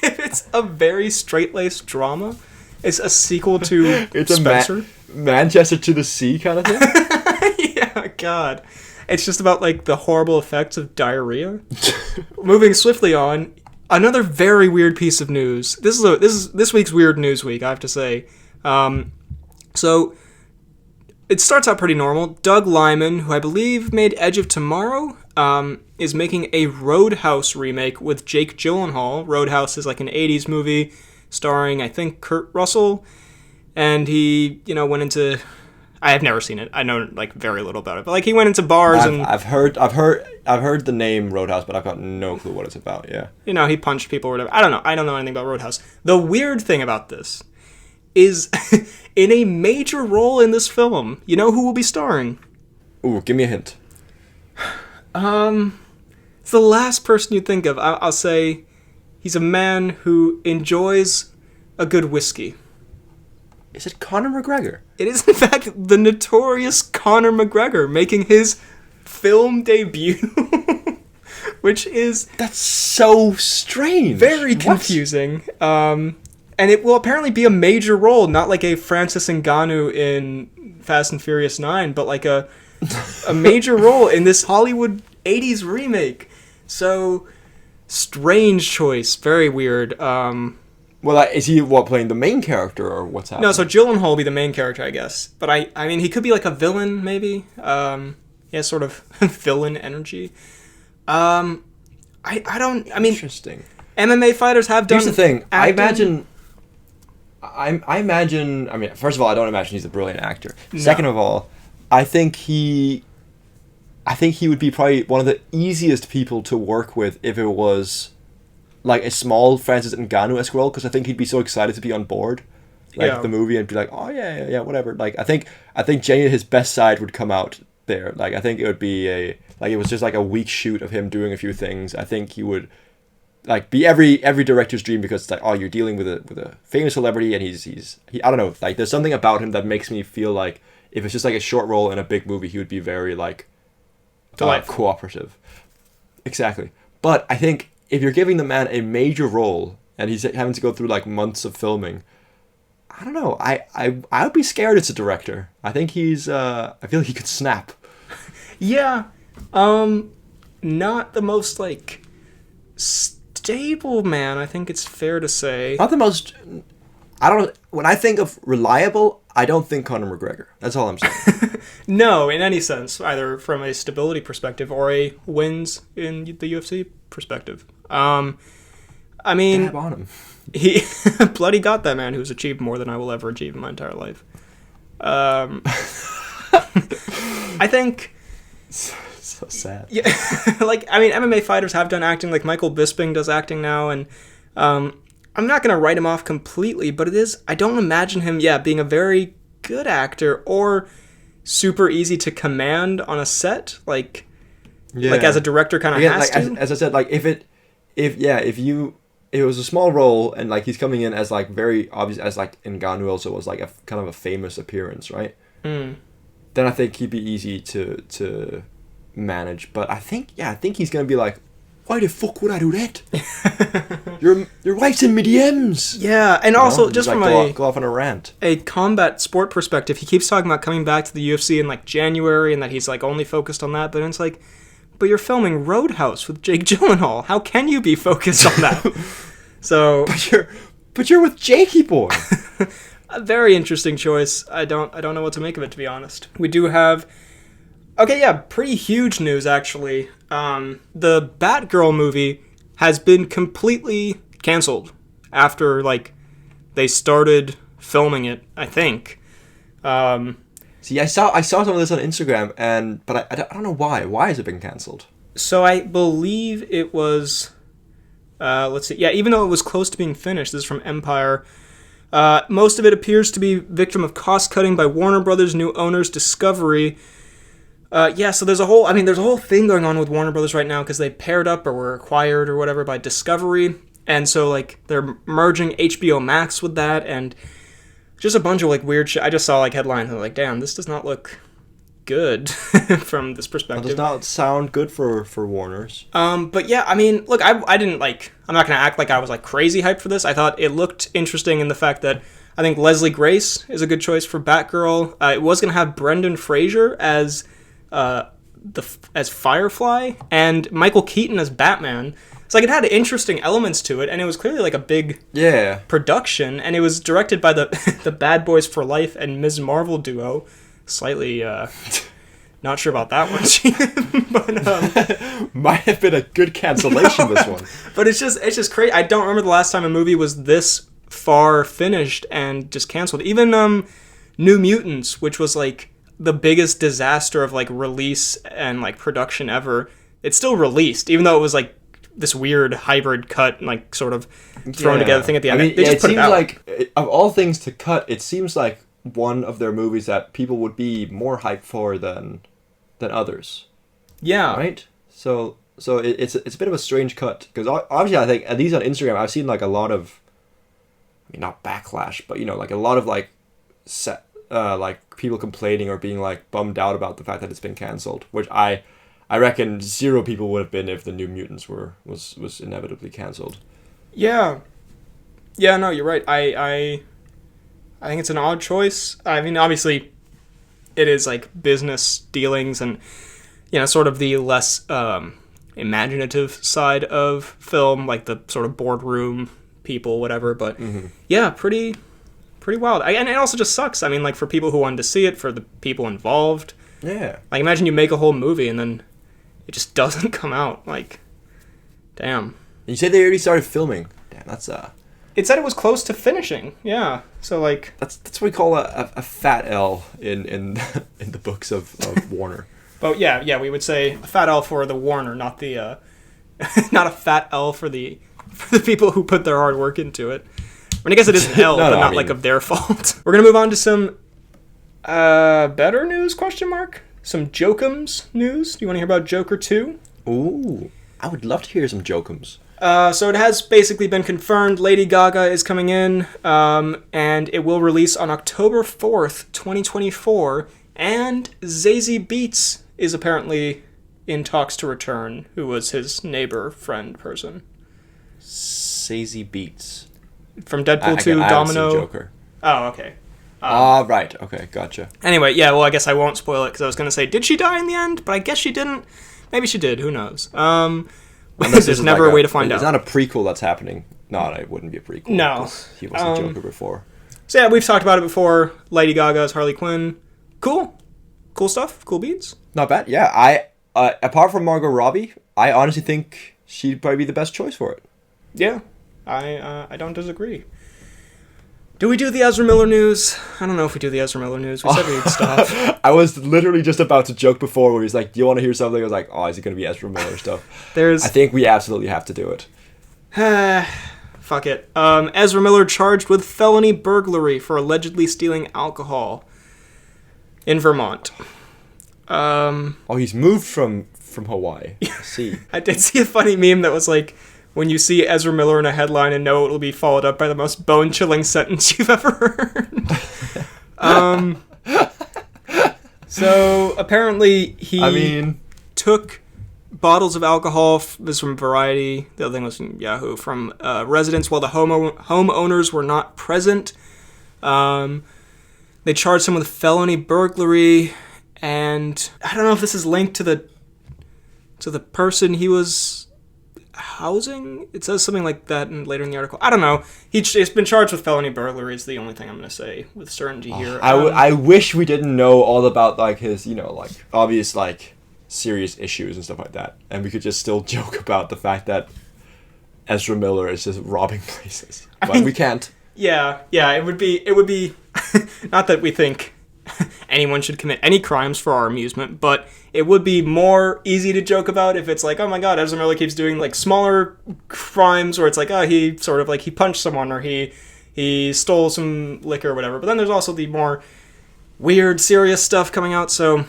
If it's a very straight-laced drama, it's a sequel to Spencer. Manchester to the Sea kind of thing? Yeah, God. It's just about, like, the horrible effects of diarrhea. Moving swiftly on, another very weird piece of news. This is this week's Weird News Week, I have to say. So, it starts out pretty normal. Doug Liman, who I believe made Edge of Tomorrow, is making a Roadhouse remake with Jake Gyllenhaal. Roadhouse is like an 80s movie starring, I think, Kurt Russell. And he, went into... I have never seen it. I know, like, very little about it. But, like, he went into bars and... I've heard the name Roadhouse, but I've got no clue what it's about, yeah. He punched people or whatever. I don't know. I don't know anything about Roadhouse. The weird thing about this is in a major role in this film, you know who will be starring? Ooh, give me a hint. It's the last person you think of. I'll say he's a man who enjoys a good whiskey. Is it Conor McGregor? It is, in fact, the notorious Conor McGregor making his film debut, which is... That's so strange. Very confusing. And it will apparently be a major role, not like a Francis Ngannou in Fast and Furious 9, but like a major role in this Hollywood 80s remake. So, strange choice. Very weird. Well, is he playing the main character or what's happening? No, so Gyllenhaal will be the main character, I guess. But I mean, he could be like a villain, maybe. He has sort of villain energy. I mean, interesting. MMA fighters have done. Here's the thing. Acting. I imagine. I mean, first of all, I don't imagine he's a brilliant actor. No. Second of all, I think he would be probably one of the easiest people to work with if it was like a small Francis Ngannou-esque role, because I think he'd be so excited to be on board, the movie, and be like, oh yeah, whatever. Like I think genuinely his best side would come out there. Like I think it would be it was just like a weak shoot of him doing a few things. I think he would like be every director's dream, because it's like, oh, you're dealing with a famous celebrity, and he's I don't know, like there's something about him that makes me feel like if it's just like a short role in a big movie, he would be very like cooperative. Exactly. But I think if you're giving the man a major role and he's having to go through like months of filming, I don't know. I would be scared as a director. I think he's I feel like he could snap. Yeah. Not the most like stable man, I think it's fair to say. Not the most. When I think of reliable, I don't think Conor McGregor. That's all I'm saying. No, in any sense, either from a stability perspective or a wins in the UFC perspective. I mean, dab on him. He bloody got that man who's achieved more than I will ever achieve in my entire life. I think... So sad. Yeah, like, I mean, MMA fighters have done acting, like Michael Bisping does acting now, and I'm not going to write him off completely, but I don't imagine him, being a very good actor or super easy to command on a set, like as a director kind of has like, to. As I said, like, if it was a small role and like he's coming in as like very obvious, as like in Ngannou also was like a kind of a famous appearance, right? Then I think he'd be easy to manage. But I think he's gonna be like, why the fuck would I do that? Your wife's in my DMs. Yeah, and also just like from go off on a rant. A combat sport perspective, he keeps talking about coming back to the UFC in like January and that he's like only focused on that, but it's like, but you're filming Roadhouse with Jake Gyllenhaal. How can you be focused on that? So, but you're with Jakey boy. A very interesting choice. I don't know what to make of it, to be honest. We do have, pretty huge news actually. The Batgirl movie has been completely canceled after like they started filming it, I think. See, I saw some of this on Instagram, but I don't know why. Why has it been canceled? So I believe it was, let's see. Yeah, even though it was close to being finished, this is from Empire. Most of it appears to be victim of cost cutting by Warner Brothers' new owners, Discovery. So there's a whole thing going on with Warner Brothers right now because they paired up or were acquired or whatever by Discovery, and so like they're merging HBO Max with that, and just a bunch of like weird shit. I just saw like headlines and I'm like, damn, this does not look good from this perspective. It does not sound good for Warner's. But yeah, I mean, look, I didn't like. I'm not gonna act like I was like crazy hyped for this. I thought it looked interesting in the fact that I think Leslie Grace is a good choice for Batgirl. It was gonna have Brendan Fraser as as Firefly and Michael Keaton as Batman. So like it had interesting elements to it, and it was clearly like a big production, and it was directed by the Bad Boys for Life and Ms. Marvel duo. Slightly not sure about that one, but might have been a good cancellation this one. But it's just crazy. I don't remember the last time a movie was this far finished and just canceled. Even New Mutants, which was like the biggest disaster of like release and like production ever, it's still released, even though it was like this weird hybrid cut and like sort of thrown together thing at the end. I mean, it seems like of all things to cut, it seems like one of their movies that people would be more hyped for than others. Yeah. Right? So it's a bit of a strange cut, because obviously I think, at least on Instagram, I've seen like a lot of, I mean, not backlash, but you know, like a lot of like like people complaining or being like bummed out about the fact that it's been canceled, which I reckon zero people would have been if the New Mutants was inevitably canceled. Yeah, no, you're right. I think it's an odd choice. I mean, obviously, it is like business dealings and, you know, sort of the less imaginative side of film, like the sort of boardroom people, whatever. But yeah, pretty wild. And it also just sucks. I mean, like for people who wanted to see it, for the people involved. Yeah. Like imagine you make a whole movie and then it just doesn't come out. Like, damn. You said they already started filming. Damn, that's It said it was close to finishing. Yeah. So like that's what we call a fat L in the books of Warner. But yeah, we would say a fat L for the Warner, not the not a fat L for the people who put their hard work into it. I mean, I guess it is an L, but not like of their fault. We're gonna move on to some better news? ? Some Jokums news. Do you want to hear about Joker 2? Ooh, I would love to hear some Jokums. So it has basically been confirmed. Lady Gaga is coming in, and it will release on October 4th, 2024. And Zazie Beetz is apparently in talks to return, who was his neighbor, friend, person. Zazie Beetz. From Deadpool 2, I Domino. Joker. Oh, okay. Right. Okay, gotcha. Anyway, yeah, well, I guess I won't spoil it, because I was going to say, did she die in the end? But I guess she didn't. Maybe she did. Who knows? There's never like a way to find out. It's not a prequel that's happening. No, it wouldn't be a prequel. No. He wasn't Joker before. So yeah, we've talked about it before. Lady Gaga's Harley Quinn. Cool. Cool stuff. Cool beats. Not bad. Yeah, I apart from Margot Robbie, I honestly think she'd probably be the best choice for it. Yeah. I don't disagree. Do we do the Ezra Miller news? I don't know if we do the Ezra Miller news. We said we'd stop. I was literally just about to joke before where he's like, do you want to hear something? I was like, oh, is it going to be Ezra Miller stuff? I think we absolutely have to do it. Fuck it. Ezra Miller charged with felony burglary for allegedly stealing alcohol in Vermont. He's moved from Hawaii. I see. I did see a funny meme that was like, when you see Ezra Miller in a headline and know it will be followed up by the most bone-chilling sentence you've ever heard. So apparently he took bottles of alcohol. This from Variety. The other thing was from Yahoo. From residents while the homeowners were not present. They charged him with felony burglary, and I don't know if this is linked to the person he was housing. It says something like that later in the article. I don't know. He's been charged with felony burglary is the only thing I'm going to say with certainty here. I wish we didn't know all about like his, obvious like serious issues and stuff like that, and we could just still joke about the fact that Ezra Miller is just robbing places. But we can't. Yeah, it would be not that we think anyone should commit any crimes for our amusement, but it would be more easy to joke about if it's like, oh my god, Ezra Miller keeps doing like smaller crimes where it's like, oh, he sort of like he punched someone or he stole some liquor or whatever. But then there's also the more weird, serious stuff coming out, so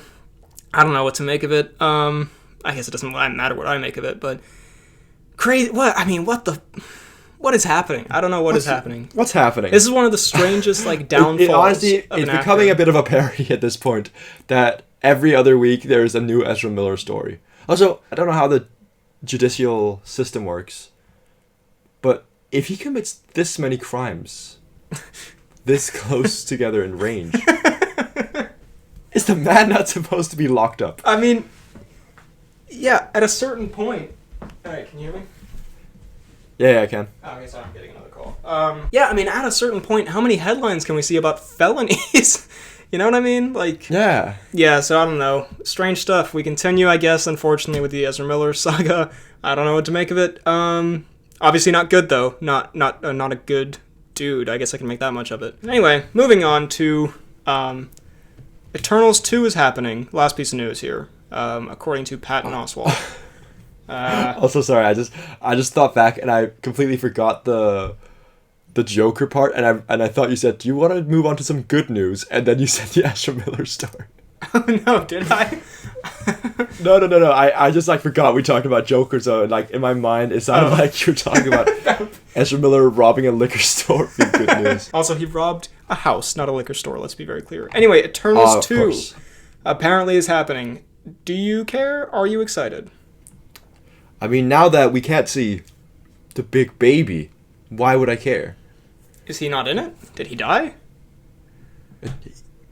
I don't know what to make of it. I guess it doesn't matter what I make of it, but crazy. What is happening? I don't know what is happening. What's happening? This is one of the strangest like downfalls. Honestly, it's becoming a bit of a parody at this point that every other week there's a new Ezra Miller story. Also, I don't know how the judicial system works, but if he commits this many crimes, this close together in range, is the man not supposed to be locked up? I mean, yeah, at a certain point. Alright, can you hear me? Yeah, I can. Oh, okay, sorry, I'm getting another call. Yeah, I mean, at a certain point, how many headlines can we see about felonies? You know what I mean? Like, yeah. Yeah, so I don't know. Strange stuff. We continue, I guess, unfortunately, with the Ezra Miller saga. I don't know what to make of it. Obviously not good, though. Not a good dude. I guess I can make that much of it. Anyway, moving on to Eternals 2 is happening. Last piece of news here, according to Patton Oswalt. Also, sorry, I just thought back and I completely forgot the Joker part, and I thought you said, do you want to move on to some good news? And then you said the Ezra Miller story. Oh no, did I? No. I just like forgot we talked about Joker, so like in my mind it sounded like you were talking about Ezra Miller robbing a liquor store. Good news. Also, he robbed a house, not a liquor store. Let's be very clear. Anyway, Eternals 2 apparently is happening. Do you care? Are you excited? I mean, now that we can't see the big baby, why would I care? Is he not in it? Did he die?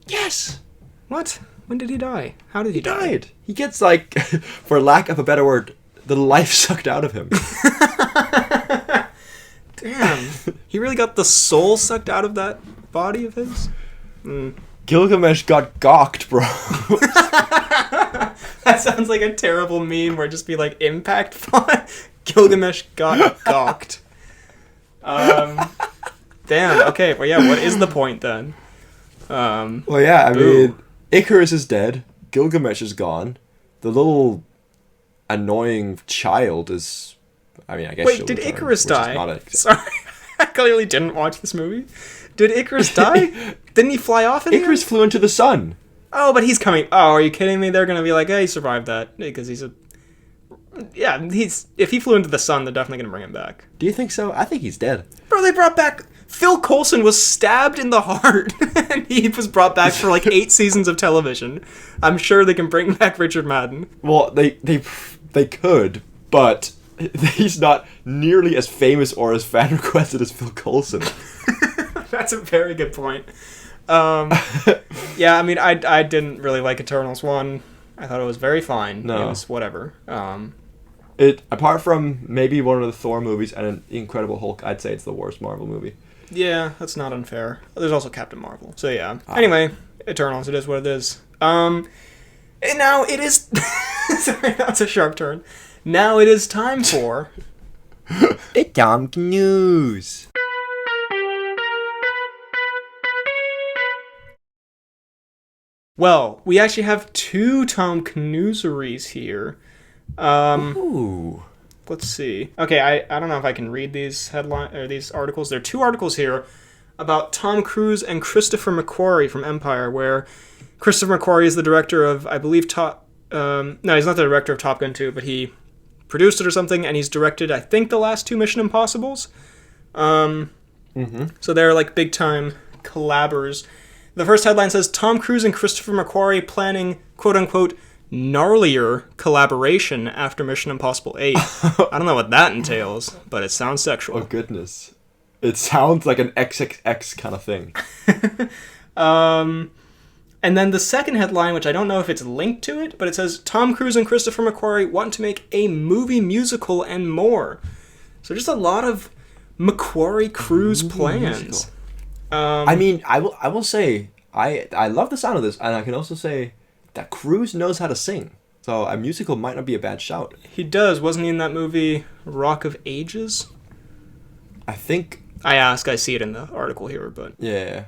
Yes. What? When did he die? How did he die? He died. He gets, like, for lack of a better word, the life sucked out of him. Damn. He really got the soul sucked out of that body of his? Gilgamesh got gawked, bro. That sounds like a terrible meme where it'd just be like impact font. Gilgamesh got gawked. Damn, okay, well yeah, what is the point then? Well yeah, I mean, Icarus is dead, Gilgamesh is gone, the little annoying child is, I mean, I guess. Wait, did Icarus die? Sorry, I clearly didn't watch this movie. Did Icarus die? Didn't he fly off in Icarus flew into the sun. Oh, but he's coming. Oh, are you kidding me? They're going to be like, hey, he survived that. Because he's a... Yeah, if he flew into the sun, they're definitely going to bring him back. Do you think so? I think he's dead. Bro, they brought back... Phil Coulson was stabbed in the heart. And he was brought back for like 8 seasons of television. I'm sure they can bring back Richard Madden. Well, they could, but he's not nearly as famous or as fan-requested as Phil Coulson. That's a very good point. Yeah, I mean, I didn't really like Eternals 1. I thought it was very fine. No. It was whatever. It apart from maybe one of the Thor movies and an Incredible Hulk, I'd say it's the worst Marvel movie. Yeah, that's not unfair. There's also Captain Marvel. So yeah. Anyway, Eternals, it is what it is. And now it is... Sorry, that's a sharp turn. Now it is time for The Tom Cnews. Well, we actually have two Tom Cnewseries here. Ooh. Let's see. Okay, I don't know if I can read these these articles. There are two articles here about Tom Cruise and Christopher McQuarrie from Empire, where Christopher McQuarrie is the director of, I believe, no, he's not the director of Top Gun 2, but he produced it or something, and he's directed, I think, the last two Mission Impossibles. So they're like big-time collabors. The first headline says, Tom Cruise and Christopher McQuarrie planning, quote-unquote, gnarlier collaboration after Mission Impossible 8. I don't know what that entails, but it sounds sexual. Oh, goodness. It sounds like an XXX kind of thing. And then the second headline, which I don't know if it's linked to it, but it says, Tom Cruise and Christopher McQuarrie want to make a movie musical and more. So just a lot of McQuarrie Cruise plans. I mean, I will say, I love the sound of this, and I can also say that Cruise knows how to sing. So a musical might not be a bad shout. He does. Wasn't he in that movie Rock of Ages? I think... I see it in the article here, but... Yeah.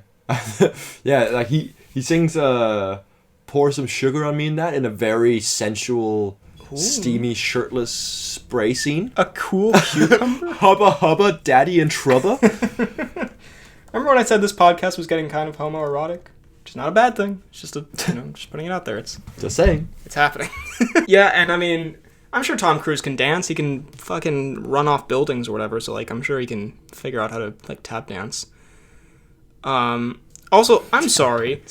Yeah, like he sings Pour Some Sugar on Me in that, in a very sensual, steamy, shirtless spray scene. A cool cucumber? Hubba hubba, daddy and trubba. Remember when I said this podcast was getting kind of homoerotic? Which is not a bad thing. It's just just putting it out there. It's just saying. It's happening. Yeah, and I mean, I'm sure Tom Cruise can dance. He can fucking run off buildings or whatever. So like, I'm sure he can figure out how to like tap dance. Also, I'm sorry.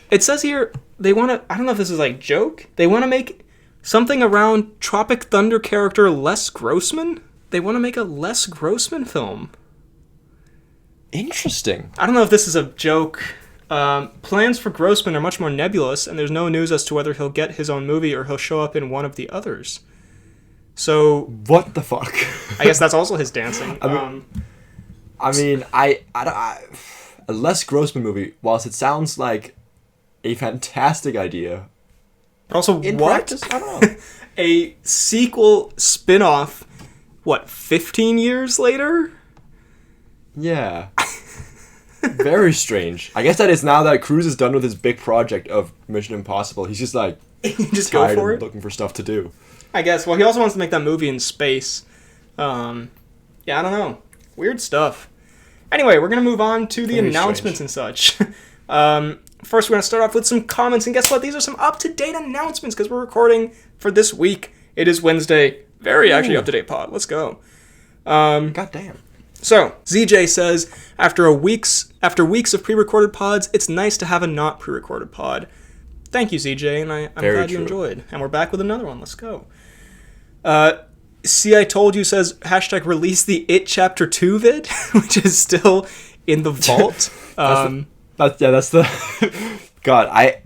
It says here they want to. I don't know if this is like joke. They want to make something around Tropic Thunder character Les Grossman. They want to make a Les Grossman film. Interesting. I don't know if this is a joke. Plans for Grossman are much more nebulous, and there's no news as to whether he'll get his own movie or he'll show up in one of the others. So what the fuck? I guess that's also his dancing. I mean, a Les Grossman movie, whilst it sounds like a fantastic idea, but also in what? practice, I don't know. A sequel spin-off, 15 years later? Yeah. Very strange. I guess that is now that Cruise is done with his big project of Mission Impossible. He's just like just tired go for and it? looking for stuff to do. I guess. Well, he also wants to make that movie in space. Yeah, I don't know. Weird stuff. Anyway, we're going to move on to the announcements and such. First, we're going to start off with some comments. And guess what? These are some up-to-date announcements because we're recording for this week. It is Wednesday. Very actually up-to-date pod. Let's go. God damn. So, ZJ says, after weeks of pre-recorded pods, it's nice to have a not pre-recorded pod. Thank you, ZJ, and I'm glad you enjoyed. And we're back with another one. Let's go. See, I Told You says, hashtag release the It Chapter 2 vid, which is still in the vault. That's the... God,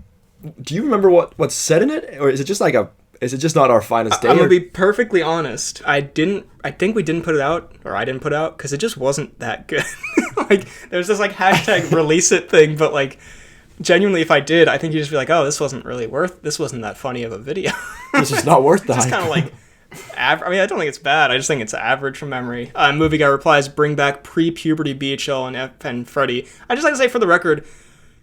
do you remember what's said in it? Or is it just like is it just not our finest day? I'm going to be perfectly honest. I think we didn't put it out, or I didn't put it out, because it just wasn't that good. Like, there's this, hashtag release it thing, but, genuinely, if I did, I think you'd just be like, oh, this wasn't that funny of a video. This is not worth that. It's just kind of I mean, I don't think it's bad. I just think it's average from memory. Movie Guy replies, bring back pre-puberty BHL and Freddy. I just like to say, for the record,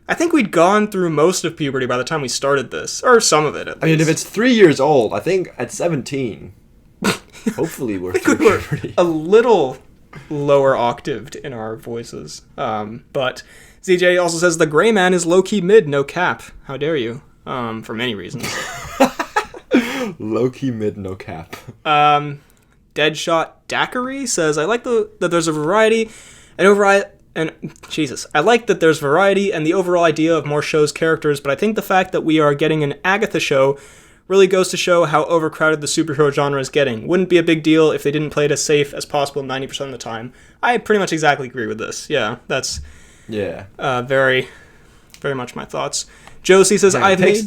I think we'd gone through most of puberty by the time we started this. Or some of it, at least. I mean, if it's 3 years old, I think at 17, hopefully we're through puberty. A little lower octaved in our voices. But ZJ also says, the gray man is low-key mid, no cap. How dare you? For many reasons. Low-key mid, no cap. Deadshot Daiquiri says, I like that there's a variety I like that there's variety and the overall idea of more shows' characters, but I think the fact that we are getting an Agatha show really goes to show how overcrowded the superhero genre is getting. Wouldn't be a big deal if they didn't play it as safe as possible 90% of the time. I pretty much exactly agree with this. Yeah, that's very, very much my thoughts. Josie says,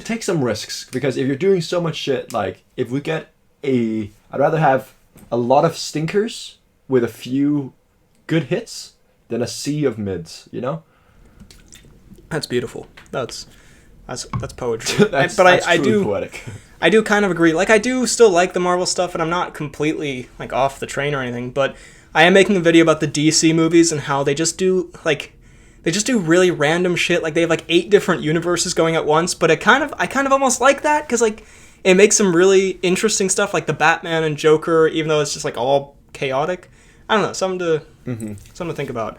take some risks, because if you're doing so much shit, if we get I'd rather have a lot of stinkers with a few good hits than a sea of mids, you know? That's beautiful. That's That's poetry. That's I truly do poetic. I do kind of agree. Like, I do still like the Marvel stuff, and I'm not completely, like, off the train or anything, but I am making a video about the DC movies and how they just do really random shit. Like, they have, like, 8 different universes going at once, but I kind of almost like that, because, like, it makes some really interesting stuff, like the Batman and Joker, even though it's just, like, all chaotic. I don't know, something to think about.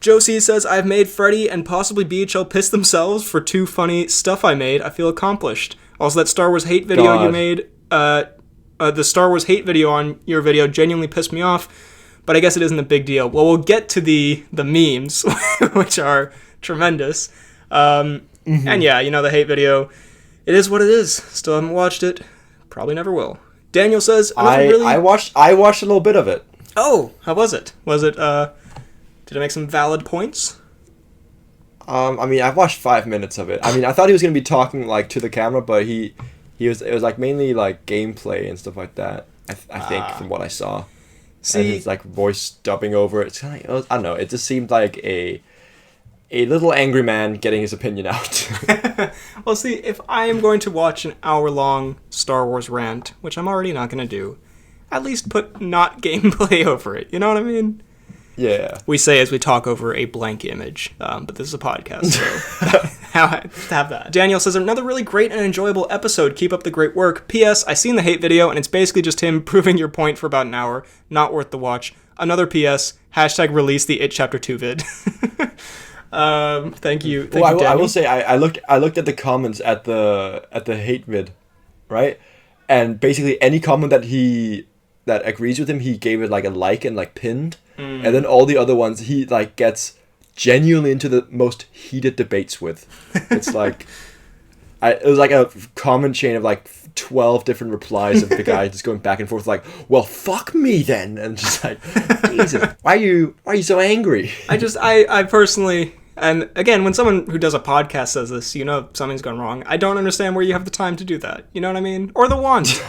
Josie says, I've made Freddy and possibly BHL piss themselves for 2 funny stuff I made. I feel accomplished. Also, that Star Wars hate video you made, the Star Wars hate video on your video genuinely pissed me off, but I guess it isn't a big deal. Well, we'll get to the memes, which are tremendous. And yeah, the hate video, it is what it is. Still haven't watched it. Probably never will. Daniel says, I watched a little bit of it. Oh, how was it? Did it make some valid points? I mean, I've watched 5 minutes of it. I mean, I thought he was going to be talking, like, to the camera, but it was, like, mainly, like, gameplay and stuff like that, I think, from what I saw. See, and his, like, voice dubbing over it. It's kind of, I don't know, it just seemed like a little angry man getting his opinion out. Well, see, if I am going to watch an hour-long Star Wars rant, which I'm already not going to do, at least put not gameplay over it, you know what I mean? Yeah. We say as we talk over a blank image, but this is a podcast, so have that. Daniel says, another really great and enjoyable episode. Keep up the great work. P.S. I seen the hate video, and it's basically just him proving your point for about an hour. Not worth the watch. Another P.S. # release the It Chapter 2 vid. Thank you. Daniel. I will say, I looked at the comments at the hate vid, right? And basically any comment that agrees with him, he gave it like a like and like pinned. And then all the other ones he like gets genuinely into the most heated debates with. It's like it was like a comment chain of like 12 different replies of the guy just going back and forth like, well, fuck me then, and just like, Jesus, why are you so angry? I personally, and again, when someone who does a podcast says this, something's gone wrong. I don't understand where you have the time to do that. You know what I mean? Or the want.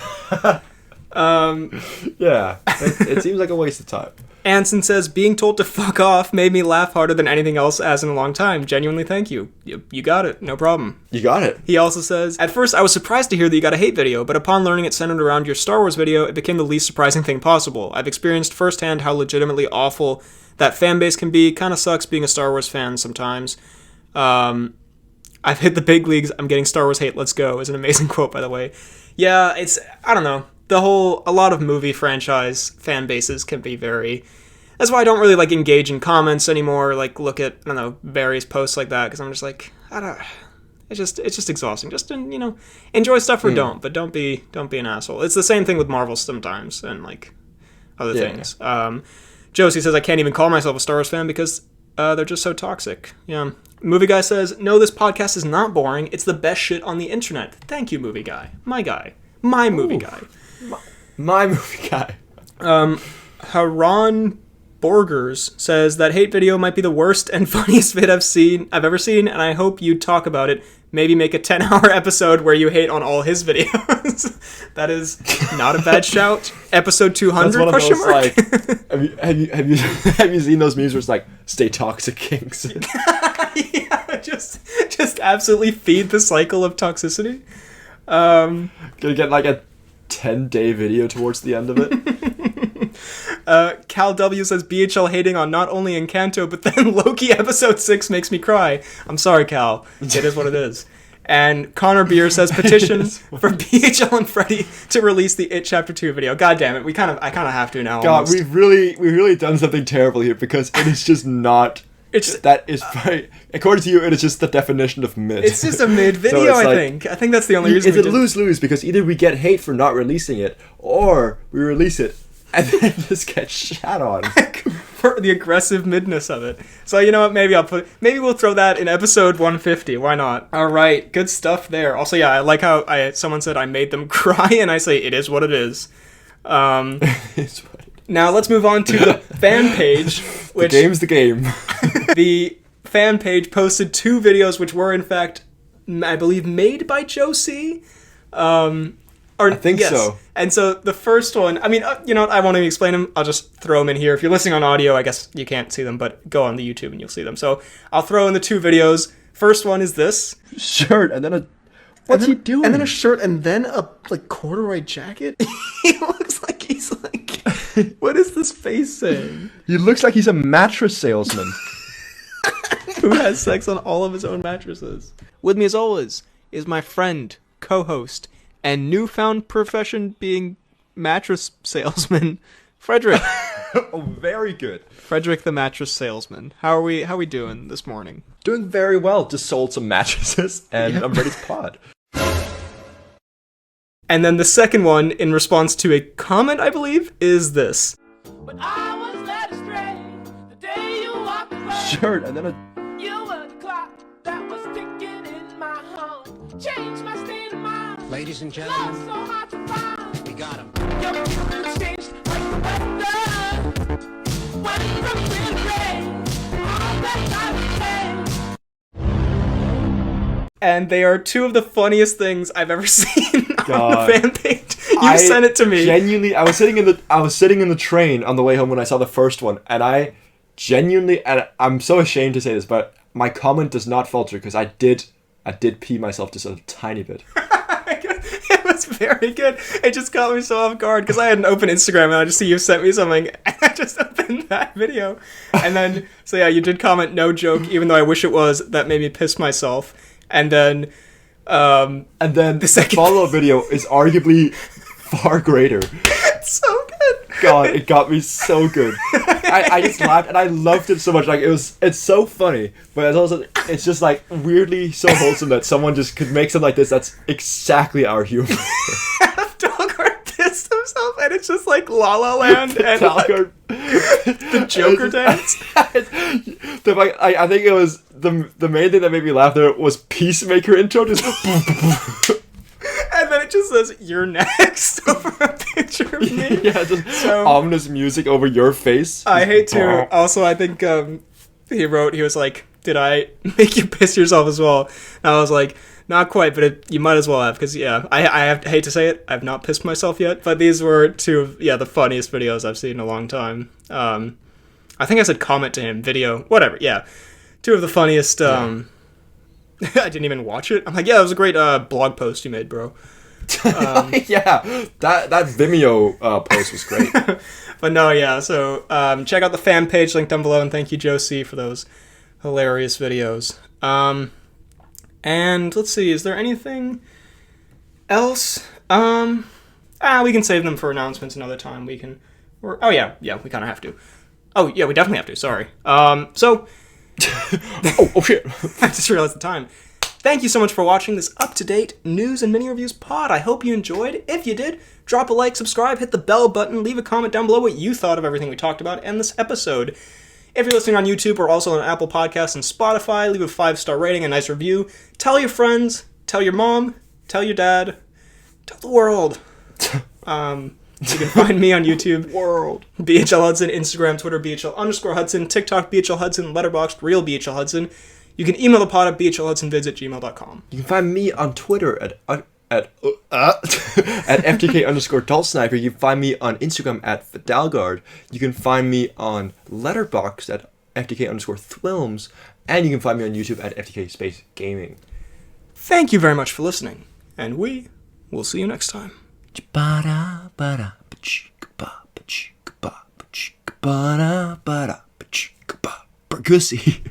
Yeah, it seems like a waste of time. Anson says, being told to fuck off made me laugh harder than anything else as in a long time. Genuinely, thank you. You got it. No problem. You got it. He also says, at first I was surprised to hear that you got a hate video, but upon learning it centered around your Star Wars video, it became the least surprising thing possible. I've experienced firsthand how legitimately awful that fan base can be. Kinda sucks being a Star Wars fan sometimes. I've hit the big leagues. I'm getting Star Wars hate. Let's go is an amazing quote, by the way. Yeah, I don't know. A lot of movie franchise fan bases can be very... That's why I don't really, like, engage in comments anymore, like, look at, I don't know, various posts like that, because I'm just like, it's just exhausting. Just, enjoy stuff or don't, but don't be an asshole. It's the same thing with Marvel sometimes, and, like, other things. Josie says, I can't even call myself a Star Wars fan because they're just so toxic. Yeah. Movie Guy says, no, this podcast is not boring. It's the best shit on the internet. Thank you, Movie Guy. My guy. My movie guy. My movie guy. Haran Borgers says that hate video might be the worst and funniest vid I've ever seen, and I hope you talk about it. Maybe make a 10-hour episode where you hate on all his videos. That is not a bad shout. Episode 200? That's one of those, like, have you seen those memes where it's like, stay toxic, kinks? Yeah, just absolutely feed the cycle of toxicity. Gonna get like a 10-day video towards the end of it. Cal W says BHL hating on not only Encanto but then Loki episode 6 makes me cry. I'm sorry, Cal. It is what it is. And Conor Beer says petition for BHL and Freddy to release the It Chapter 2 video. God damn it, I kind of have to now. God, almost. we've really done something terrible here because it is just not. That is very, according to you, it is just the definition of mid. It's just a mid video, so I think. I think that's the only reason. It's a lose-lose because either we get hate for not releasing it, or we release it and then just get shat on for the aggressive midness of it. So you know what? Maybe we'll throw that in episode 150. Why not? All right, good stuff there. Also, yeah, I like how someone said I made them cry, and I say it is what it is. It's what. Now let's move on to the fan page. Which, the game's the game. The fan page posted 2 videos which were in fact, I believe, made by Josie. I think so. And so the first one, I mean, you know what, I won't even explain them. I'll just throw them in here. If you're listening on audio, I guess you can't see them, but go on the YouTube and you'll see them. So I'll throw in the 2 videos. First one is this shirt, and then what's he doing? And then a shirt, and then a corduroy jacket. He looks like he's like, what is this face saying? He looks like he's a mattress salesman who has sex on all of his own mattresses. With me as always is my friend, co-host, and newfound profession being mattress salesman, Frederick. Oh, very good. Frederick the mattress salesman. How are we doing this morning? Doing very well. Just sold some mattresses and I'm ready to pod. And then the second one, in response to a comment, I believe, is this. But I was led astray the day you walked away. Shirt, and then You were the clock that was ticking in my heart. Changed my state of mind. Ladies and Love gentlemen, so hard to find. we got him. Your mood changed like the weather. Went from clear to gray. All that I became. And they are two of the funniest things I've ever seen on God. the fan page. You sent it to me. Genuinely, I was sitting in the train on the way home when I saw the first one, and I genuinely, and I'm so ashamed to say this, but my comment does not falter because I did pee myself just a tiny bit. It was very good. It just caught me so off guard because I had an open Instagram and I just see you sent me something and I just opened that video. And then, so yeah, you did comment, no joke, even though I wish it was. That made me piss myself. And then The second follow-up video is arguably far greater. It's so good. God, it got me so good. I just laughed and I loved it so much. Like it's so funny, but it's just like weirdly so wholesome that someone just could make something like this. That's exactly our humor. Dalgard pissed himself, and it's just like La La Land and the Joker dance. I think it was the main thing that made me laugh there was Peacemaker intro. Just and then it just says, "You're next," over a picture of me. Yeah, just ominous music over your face. I hate to. Also, I think he was like, "Did I make you piss yourself as well?" And I was like, "Not quite, but you might as well have," because I hate to say it, I've not pissed myself yet. But these were two of the funniest videos I've seen in a long time. I think I said comment to him, video, whatever. Yeah, two of the funniest. I didn't even watch it. I'm like, yeah, it was a great blog post you made, bro. Yeah, that Vimeo post was great. But no, yeah, so check out the fan page, link down below, and thank you, Joe C, for those hilarious videos. And let's see, is there anything else? We can save them for announcements another time. We kind of have to. Oh, yeah, we definitely have to, sorry. So... oh shit. I just realized the time. Thank you so much for watching this up-to-date news and mini reviews pod. I hope you enjoyed. If you did, drop a like, subscribe, hit the bell button, leave a comment down below what you thought of everything we talked about in this episode. If you're listening on YouTube or also on Apple Podcasts and Spotify, leave a 5-star rating, a nice review. Tell your friends, tell your mom, tell your dad, tell the world. You can find me on YouTube, World. BHL Hudson, Instagram, Twitter, BHL_Hudson, TikTok, BHL Hudson, Letterboxd, Real BHL Hudson. You can email the pod at bhlhudsonvids@gmail.com. You can find me on Twitter at FTK_DaltSniper. You can find me on Instagram at Dalgard. You can find me on Letterboxd at FTK_Thwilms. And you can find me on YouTube at FTK_Gaming. Thank you very much for listening, and we will see you next time. Percussy.